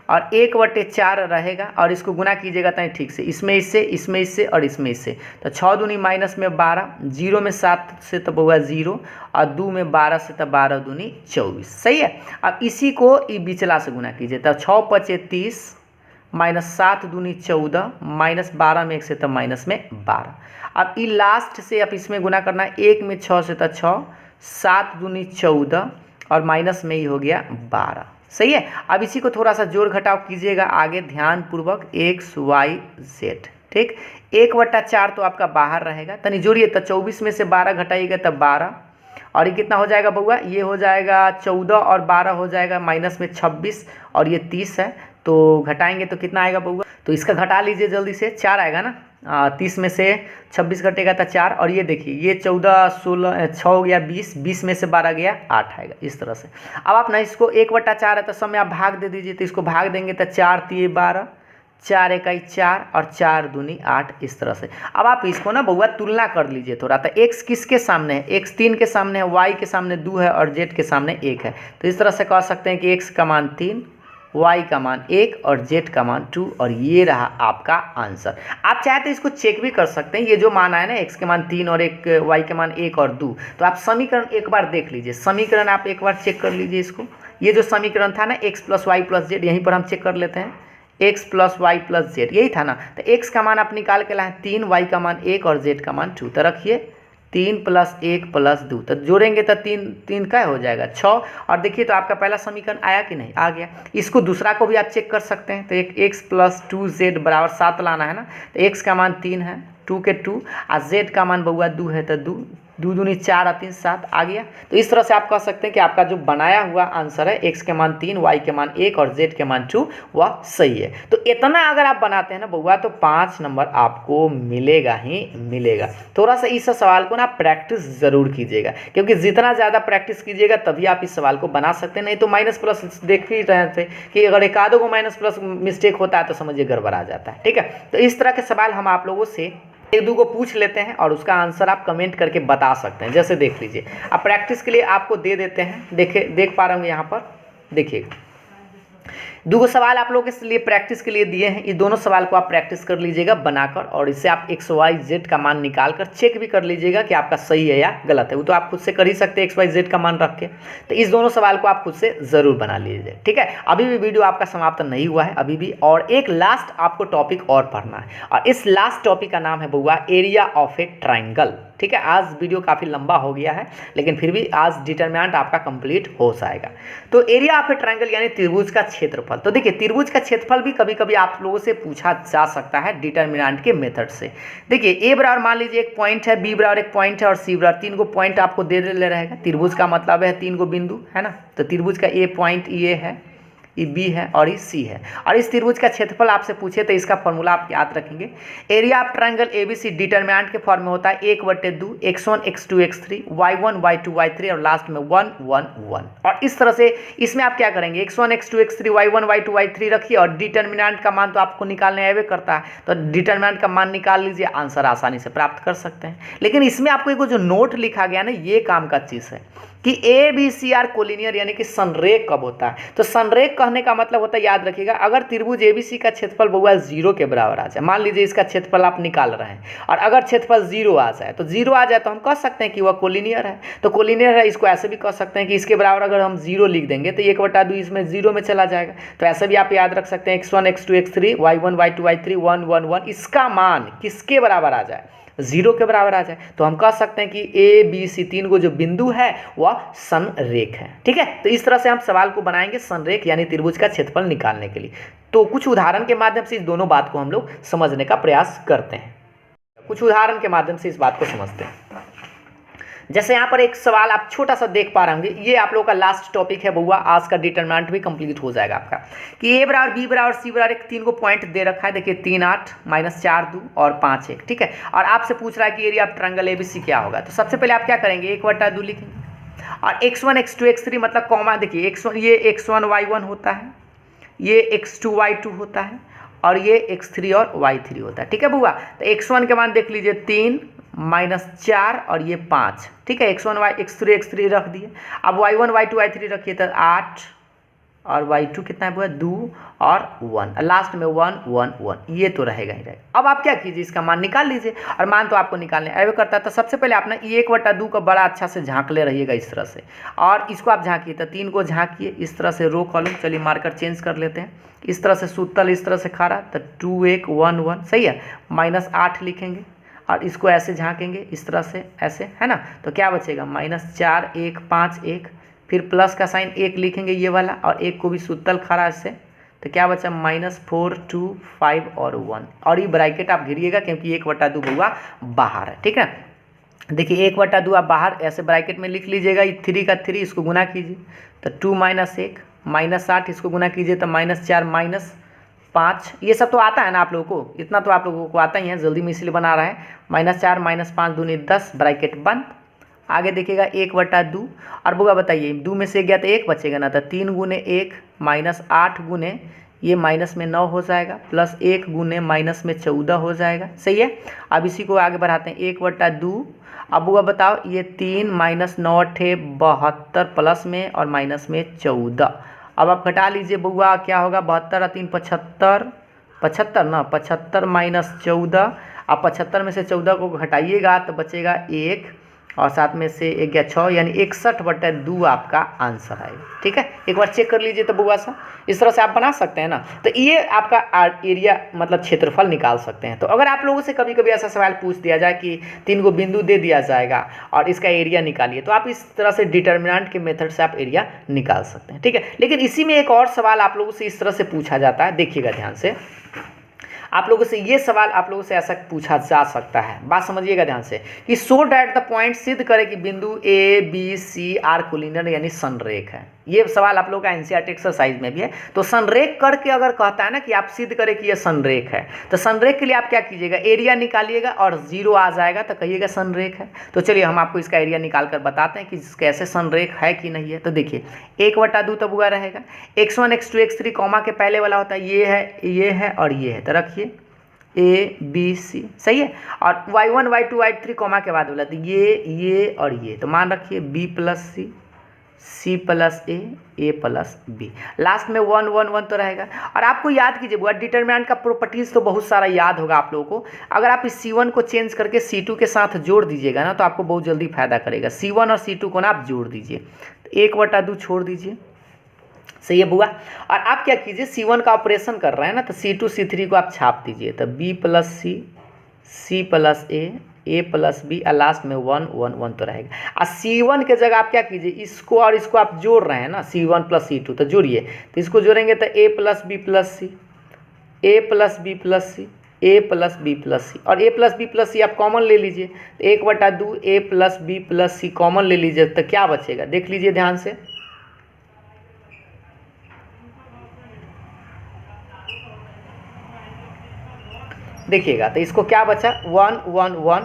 और 1/4 रहेगा, और इसको गुना कीजिएगा तो ठीक से, इसमें इससे, इसमें इससे और इसमें इससे। तो 6 दूनी माइनस में 12, 0 में 7 से तो बउआ 0, और 2 में 12 से तो 12 दूनी 24, सही है। अब इसी को ई बिचला से गुना कीजिए, तो 6 5 30 -7 दूनी 14 -12 में 1 से तो माइनस में 12। अब ई लास्ट से अब इसमें गुना करना है, 1 में 6 से तो 6, 7 दूनी 14 और माइनस में ही हो गया 12, सही है। अब इसी को थोड़ा सा जोड़ घटाव कीजिएगा आगे ध्यान पूर्वक, x y z, ठीक। 1/4 तो आपका बाहर रहेगा, तनी जोड़िए, तो 24 में से 12 घटाइएगा तब 12, और ये कितना हो जाएगा बउआ, ये हो जाएगा 14 और 12 हो जाएगा माइनस में 26, और ये 30 है, तो घटाएंगे तो कितना आएगा बउआ, तो इसका घटा लीजिए जल्दी से, 4 आएगा ना, 30 में से 26 घटेगा तो 4, और ये देखिए ये 14 16 6 हो गया 20, 20 में से 12 गया 8 आएगा, इस तरह से। अब आप ना इसको 1/4 है तो सब में आप भाग दे दीजिए, तो इसको भाग देंगे तो 4 3 12, 4 1 4 और 4 दूनी 8, इस तरह से। अब आप इसको ना बउआ तुलना कर लीजिए थोड़ा, तो x किसके सामने है, x 3 के सामने है, y के सामने 2 है और z के सामने 1 है। तो इस तरह से कह सकते हैं कि x का मान 3, y का मान 1 और z का मान 2, और ये रहा आपका आंसर। आप चाहे तो इसको चेक भी कर सकते हैं, ये जो मान आया ना x के मान 3 और y के मान 1 और 2, तो आप समीकरण एक बार देख लीजिए, समीकरण आप एक बार चेक कर लीजिए इसको। ये जो समीकरण था ना x + y + z, यहीं पर हम चेक कर लेते हैं, x + y + z यही था ना। तो x का मान आप निकाल के लाए 3, y का मान 1 और z का मान 2, तो रखिए 3 + 1 + 2, तो जोड़ेंगे तो 3 3 का हो जाएगा 6, और देखिए तो आपका पहला समीकरण आया कि नहीं, आ गया। इसको दूसरा को भी आप चेक कर सकते हैं, तो एक x + 2z बराबर 7 लाना है ना, तो x का मान 3 है, 2 के 2, और z का मान बउआ 2 है, तो 2 2 दूनी 4 और 3 7 आ गया। तो इस तरह से आप कह सकते हैं कि आपका जो बनाया हुआ आंसर है, x के मान 3, y के मान 1 और z के मान 2, वह सही है। तो इतना अगर आप बनाते हैं ना बउआ, तो 5 नंबर आपको मिलेगा ही मिलेगा। थोड़ा सा इस सवाल को ना प्रैक्टिस ज़रूर कीजिएगा, क्योंकि जितना ज़्यादा प्रैक्टिस कीजिएगा तभी आप इस सवाल को बना सकते हैं। नहीं तो माइनस प्लस देख ही रहे थे कि अगर एक आधो को माइनस प्लस मिस्टेक होता है तो समझिए गड़बड़ आ जाता है, ठीक है। तो इस तरह के सवाल हम आप लोगों से एक दो को पूछ लेते हैं, और उसका आंसर आप कमेंट करके बता सकते हैं। जैसे देख लीजिए, अब प्रैक्टिस के लिए आपको दे देते हैं, देख पा रहे होंगे यहाँ पर, देखिए 2 सवाल आप लोगों के लिए प्रैक्टिस के लिए दिए हैं। ये दोनों सवाल को आप प्रैक्टिस कर लीजिएगा बनाकर, और इससे आप x y z का मान निकाल कर चेक भी कर लीजिएगा कि आपका सही है या गलत है। वो तो आप खुद से कर ही सकते हैं x y z का मान रख के। तो इस दोनों सवाल को आप खुद से ज़रूर बना लीजिए, ठीक है। अभी भी वीडियो आपका समाप्त नहीं हुआ है, अभी भी और एक लास्ट आपको टॉपिक और पढ़ना है, और इस लास्ट टॉपिक का नाम है बउआ एरिया ऑफ ए ट्राइंगल, ठीक है। आज वीडियो काफ़ी लंबा हो गया है, लेकिन फिर भी आज डिटरमिनेंट आपका कंप्लीट हो जाएगा। तो एरिया ऑफ ए ट्राइंगल यानी त्रिभुज का क्षेत्रफल। तो देखिए त्रिभुज का क्षेत्रफल भी कभी कभी आप लोगों से पूछा जा सकता है डिटरमिनेंट के मेथड से। देखिए ए बराबर मान लीजिए एक पॉइंट है, बी बराबर एक पॉइंट है, और सी बराबर 3 को पॉइंट आपको दे रहेगा। त्रिभुज का मतलब है 3 को बिंदु, है ना। तो त्रिभुज का ए पॉइंट ये है, ये बी है और ये सी है, और इस त्रिभुज का क्षेत्रफल आपसे पूछे तो इसका फॉर्मूला आप याद रखेंगे। Area of triangle ABC determinant के फॉर्म में होता है 1/2 x1 x2 x3 y1 y2 y3 और लास्ट में 1 1 1। और इस तरह से इसमें आप क्या करेंगे, x1 x2 x3 y1 y2 y3 रखिए, और डिटरमिनेंट का मान तो आपको निकालने आवे करता है, तो डिटरमिनेंट का मान निकाल लीजिए, आंसर आसानी से प्राप्त कर सकते हैं। लेकिन इसमें आपको एक जो नोट लिखा गया ना, ये काम का चीज़ है कि A B C are collinear यानी कि संरेख कब होता है। तो संरेख कहने का मतलब होता है, याद रखिएगा, अगर त्रिभुज एबीसी का क्षेत्रफल बउआ 0 के बराबर आ जाए, मान लीजिए इसका क्षेत्रफल आप निकाल रहे हैं और अगर क्षेत्रफल 0 आ जाए, तो 0 आ जाए तो हम कह सकते हैं कि वह कोलिनियर है। तो कोलिनियर है, इसको ऐसे भी कह सकते हैं कि इसके बराबर अगर हम 0 लिख देंगे तो 1/2 इसमें 0 में चला जाएगा। तो ऐसे भी आप याद रख सकते हैं x1 x2 x3 y1 y2 y3 1 1 1, इसका मान किसके बराबर आ जाए, 0 के बराबर आ जाए, तो हम कह सकते हैं कि ए बी सी तीन को जो बिंदु है वह संरेख है। ठीक है, तो इस तरह से हम सवाल को बनाएंगे संरेख यानी त्रिभुज का क्षेत्रफल निकालने के लिए। तो कुछ उदाहरण के माध्यम से इस दोनों बात को हम लोग समझने का प्रयास करते हैं। कुछ उदाहरण के माध्यम से इस बात को समझते हैं। जैसे यहाँ पर एक सवाल आप छोटा सा देख पा रहे होंगे, ये आप लोगों का लास्ट टॉपिक है बउआ, आज का डिटरमिनेंट भी कंप्लीट हो जाएगा आपका, कि ए बराबर बी बराबर सी बराबर एक तीन को पॉइंट दे रखा है। देखिए 3 8 -4 2 और 5 1। ठीक है, और आपसे पूछ रहा है कि एरिया ऑफ ट्रायंगल एबीसी क्या होगा। तो सबसे पहले आप क्या करेंगे, 1/2 लिखेंगे और x1 x2 x3 मतलब कॉमा, देखिए x1 ये x1 y1 होता है, ये x2 y2 होता है और ये x3 और y3 होता है। ठीक है बउआ, तो x1 के मान देख लीजिए 3 -4 और ये 5। ठीक है, x1 x3 रख दिए। अब y1 y2 y3 रखिए तो 8 और y2 कितना है बुआ, 2 और 1, लास्ट में 1 1 1, ये तो रहेगा ही रहेगा। अब आप क्या कीजिए, इसका मान निकाल लीजिए और मान तो आपको निकालने ऐसे करता है। तो सबसे पहले आप ना 1/2 को बड़ा अच्छा से झाँक ले रहिएगा इस तरह से, और इसको आप झाँकिए तो 3 को झाँकिए इस तरह से, रो कॉलम, चलिए मार्कर चेंज कर लेते हैं, इस तरह से सूतल इस तरह से खड़ा, तो 2 1 1 1 सही है, -8 लिखेंगे और इसको ऐसे झाँकेंगे इस तरह से, ऐसे है ना, तो क्या बचेगा -4 1 5 1, फिर प्लस का साइन 1 लिखेंगे ये वाला और 1 को भी सूतल खड़ा इससे, तो क्या बचा -4 2 5 और 1, और ये ब्रैकेट आप घिरिएगा क्योंकि 1/2 बउआ बाहर है। ठीक है, देखिए 1/2 आप बाहर ऐसे ब्रैकेट में लिख लीजिएगा, 3 का 3 इसको गुना कीजिए तो 2 -1 -8 इसको गुना कीजिए तो -4 -5, ये सब तो आता है ना आप लोगों को, इतना तो आप लोगों को आता ही है, जल्दी में इसलिए बना रहा है। -4 -5 दूनी 10, ब्रैकेट बंद। आगे देखिएगा 1/2 और बुआ बताइए 2 में से गया तो 1 बचेगा ना, तो 3 गुने 1 -8 गुने ये माइनस में 9 हो जाएगा, प्लस 1 गुने माइनस में 14 हो जाएगा। सही है, अब इसी को आगे बढ़ाते हैं 1/2। अब बुआ बताओ ये 3 -9 72 प्लस में और माइनस में 14। अब आप घटा लीजिए बुआ, क्या होगा 72 और 3 75, 75 ना, 75 -14, अब 75 में से 14 को घटाइएगा तो बचेगा 1 और साथ में से 1 या 6 यानी 61/2 आपका आंसर है। ठीक है, एक बार चेक कर लीजिए तो बुआ सा, इस तरह से आप बना सकते हैं ना। तो ये आपका एरिया मतलब क्षेत्रफल निकाल सकते हैं। तो अगर आप लोगों से कभी कभी ऐसा सवाल पूछ दिया जाए कि 3 को बिंदु दे दिया जाएगा और इसका एरिया निकालिए, तो आप इस तरह से डिटर्मिनेंट के मेथड से आप एरिया निकाल सकते हैं। ठीक है, लेकिन इसी में एक और सवाल आप लोगों से इस तरह से पूछा जाता है, देखिएगा ध्यान से, आप लोगों से ये सवाल आप लोगों से ऐसा पूछा जा सकता है, बात समझिएगा ध्यान से, कि सो डैट द पॉइंट सिद्ध करे कि बिंदु A B C are collinear यानी संरेख है। ये सवाल आप लोगों का एनसीईआरटी एक्सरसाइज में भी है। तो संरेख करके अगर कहता है ना कि आप सिद्ध करें कि ये संरेख है, तो संरेख के लिए आप क्या कीजिएगा, एरिया निकालिएगा और 0 आ जाएगा तो कहिएगा संरेख है। तो चलिए हम आपको इसका एरिया निकाल कर बताते हैं कि कैसे संरेख है कि नहीं है। तो देखिए 1/2 तब हुआ रहेगा, x1 x2 x3 कॉमा के पहले वाला होता है, ये है और ये है, तो रखिए ए बी सी, सही है, और y1 y2 y3 कॉमा के बाद बोला तो ये और ये, तो मान रखिए b + c C + a + b, last में 1 1 1 तो रहेगा। और आपको याद कीजिए बुआ, डिटर्मिनेंट का प्रॉपर्टीज़ तो बहुत सारा याद होगा आप लोगों को। अगर आप इस C1 को चेंज करके C2 के साथ जोड़ दीजिएगा ना, तो आपको बहुत जल्दी फायदा करेगा। C1 और C2 को ना आप जोड़ दीजिए, 1/2 छोड़ दीजिए, सही है बुआ। और आप क्या कीजिए, C1 का ऑपरेशन कर रहे हैं ना, तो C2 C3 को आप छाप दीजिए, तो b + c C + a + b और लास्ट में 1 1 1 तो रहेगा। और C1 के जगह आप क्या कीजिए, इसको और इसको आप जोड़ रहे हैं ना, C1 + C2, तो जोड़िए, तो इसको जोड़ेंगे तो a + b + c, a + b + c, a + b + c, और a + b + c आप कॉमन ले लीजिए, तो 1/2 a + b + c कॉमन ले लीजिए, तो क्या बचेगा देख लीजिए ध्यान से, देखिएगा तो इसको क्या बचा 1 1 1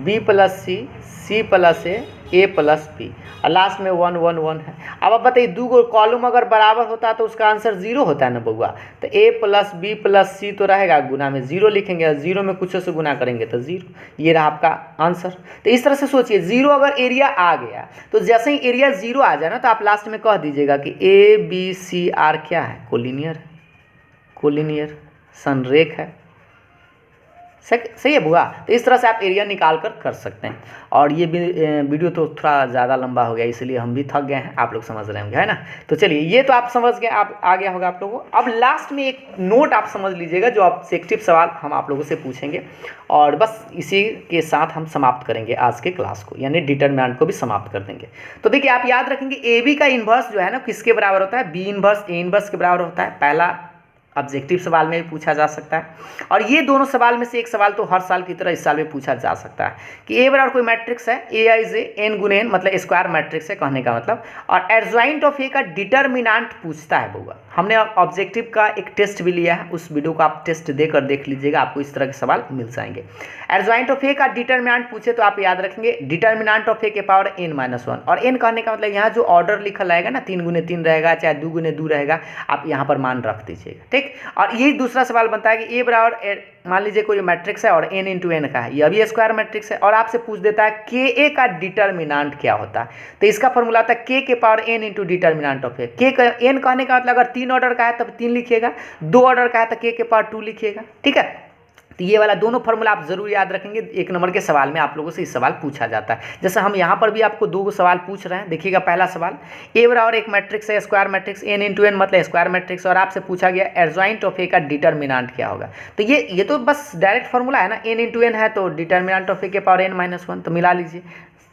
b + c C + a A plus B और लास्ट में 1 1 1 है। अब आप बताइए दो गो कॉलम अगर बराबर होता है तो उसका आंसर 0 होता है ना बउआ। तो ए प्लस बी प्लस सी तो रहेगा, गुना में 0 लिखेंगे और 0 में कुछ से गुना करेंगे तो 0, ये रहा आपका आंसर। तो इस तरह से सोचिए 0 अगर एरिया आ गया तो जैसे ही एरिया 0 आ जाए ना तो आप लास्ट में कह दीजिएगा कि ए बी सी आर क्या है, कोलिनियर है, कोलिनियर संरेख है। सही है बुआ। तो इस तरह से आप एरिया निकाल कर सकते हैं। और ये वीडियो तो थोड़ा ज़्यादा लंबा हो गया इसलिए हम भी थक गए हैं, आप लोग समझ रहे होंगे है ना। तो चलिए ये तो आप समझ गए, आप आ गया होगा आप लोगों को। अब लास्ट में एक नोट आप समझ लीजिएगा जो ऑब्जेक्टिव सवाल हम आप लोगों से पूछेंगे और बस इसी के साथ हम समाप्त करेंगे आज के क्लास को, यानी डिटरमिनेंट को भी समाप्त कर देंगे। तो देखिए आप याद रखेंगे ए बी का इन्वर्स जो है ना किसके बराबर होता है, बी इन्वर्स ए इन्वर्स के बराबर होता है। पहला ऑब्जेक्टिव सवाल में भी पूछा जा सकता है और ये दोनों सवाल में से एक सवाल तो हर साल की तरह इस साल में पूछा जा सकता है कि ए बराबर कोई मैट्रिक्स है, ए आई जे एन गुने एन मतलब स्क्वायर मैट्रिक्स है कहने का मतलब, और एडजॉइंट ऑफ ए का डिटरमिनेंट पूछता है बउआ। हमने ऑब्जेक्टिव का एक टेस्ट भी लिया है, उस वीडियो को आप टेस्ट देकर देख लीजिएगा, आपको इस तरह के सवाल मिल जाएंगे। एडजॉइंट ऑफ ए का डिटरमिनेंट पूछे तो आप याद रखेंगे डिटरमिनेंट ऑफ ए के पावर n-1, और n कहने का मतलब यहाँ जो ऑर्डर लिखा रहेगा ना 3 गुने 3 रहेगा चाहे 2 गुने 2 रहेगा, आप यहाँ पर मान रख दीजिएगा, ठीक। और यही दूसरा सवाल बनता है कि ए बराबर मान लीजिए कोई मैट्रिक्स है और n इंटू एन का है, यह भी स्क्वायर मैट्रिक्स है और आपसे पूछ देता है के ए का डिटरमिनेंट क्या होता है। तो इसका फॉर्मूला होता है के के power n into determinant of A. K n कहने का मतलब अगर 3 ऑर्डर का है तब 3 लिखिएगा, 2 ऑर्डर का है तो के पावर 2 लिखिएगा, ठीक है। तो ये वाला दोनों फॉर्मूला आप जरूर याद रखेंगे, 1 नंबर के सवाल में आप लोगों से इस सवाल पूछा जाता है। जैसे हम यहाँ पर भी आपको 2 सवाल पूछ रहे हैं, देखिएगा पहला सवाल ए बराबर एक मैट्रिक्स है square matrix n into N मतलब स्क्वायर मैट्रिक्स, और आपसे पूछा गया एडजॉइंट ऑफ ए का डिटरमिनेंट क्या होगा। तो ये तो बस डायरेक्ट फॉर्मूला है ना, n इंटू एन है तो डिटरमिनेंट ऑफ ए के पावर n-1, तो मिला लीजिए।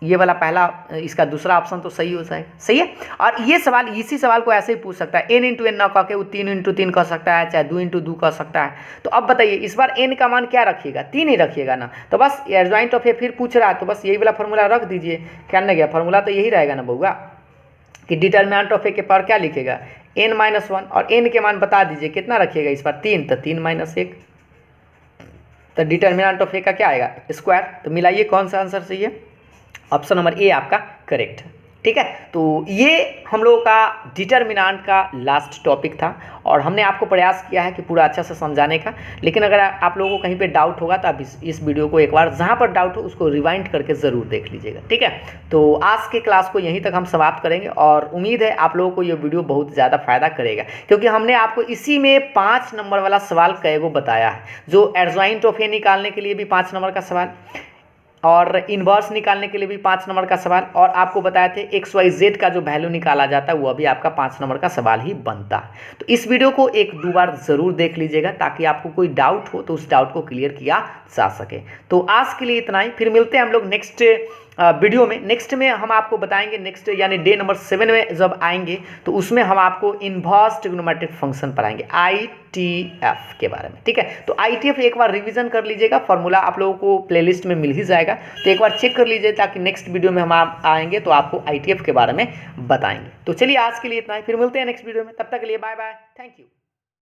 ये वाला पहला, इसका दूसरा ऑप्शन तो सही हो जाएगा, सही है। और ये सवाल इसी सवाल को ऐसे ही पूछ सकता है, n इंटू एन ना कह के वो 3 इंटू 3 कह सकता है, चाहे 2 इंटू 2 कह सकता है। तो अब बताइए इस बार n का मान क्या रखिएगा, 3 ही रखिएगा ना। तो बस एडजॉइंट ऑफ ए फिर पूछ रहा है तो बस यही वाला फॉर्मूला रख दीजिए। क्या ना गया फॉर्मूला तो यही रहेगा ना बउआ कि डिटरमिनेंट ऑफ ए के पावर क्या लिखेगा n-1, और n के मान बता दीजिए कितना रखिएगा इस बार 3, तो 3 - 1, तो डिटरमिनेंट ऑफ ए का क्या आएगा स्क्वायर। तो मिलाइए कौन सा आंसर सही है, ऑप्शन नंबर ए आपका करेक्ट है, ठीक है। तो ये हम लोगों का डिटरमिनेंट का लास्ट टॉपिक था और हमने आपको प्रयास किया है कि पूरा अच्छा से समझाने का। लेकिन अगर आप लोगों को कहीं पे डाउट होगा तो आप इस वीडियो को एक बार जहाँ पर डाउट हो उसको रिवाइंड करके ज़रूर देख लीजिएगा, ठीक है। तो आज के क्लास को यहीं तक हम समाप्त करेंगे और उम्मीद है आप लोगों को ये वीडियो बहुत ज़्यादा फायदा करेगा, क्योंकि हमने आपको इसी में 5 नंबर वाला सवाल कई गो बताया है, जो एडजॉइंट ऑफ ए निकालने के लिए भी 5 नंबर का सवाल और इन्वर्स निकालने के लिए भी 5 नंबर का सवाल, और आपको बताए थे XYZ का जो वैल्यू निकाला जाता है वो भी आपका 5 नंबर का सवाल ही बनता है। तो इस वीडियो को 1-2 बार ज़रूर देख लीजिएगा ताकि आपको कोई डाउट हो तो उस डाउट को क्लियर किया जा सके। तो आज के लिए इतना ही, फिर मिलते हैं हम लोग नेक्स्ट वीडियो में। नेक्स्ट में हम आपको बताएंगे, नेक्स्ट यानी डे नंबर 7 में जब आएंगे तो उसमें हम आपको इन्वर्स ट्रिग्नोमेट्रिक फंक्शन पढ़ाएंगे ITF के बारे में, ठीक है। तो ITF एक बार रिवीजन कर लीजिएगा, फॉर्मूला आप लोगों को प्लेलिस्ट में मिल ही जाएगा, तो एक बार चेक कर लीजिए ताकि नेक्स्ट वीडियो में हम आएंगे तो आपको ITF के बारे में बताएंगे। तो चलिए आज के लिए इतना ही, फिर मिलते हैं नेक्स्ट वीडियो में, तब तक के लिए बाय बाय, थैंक यू।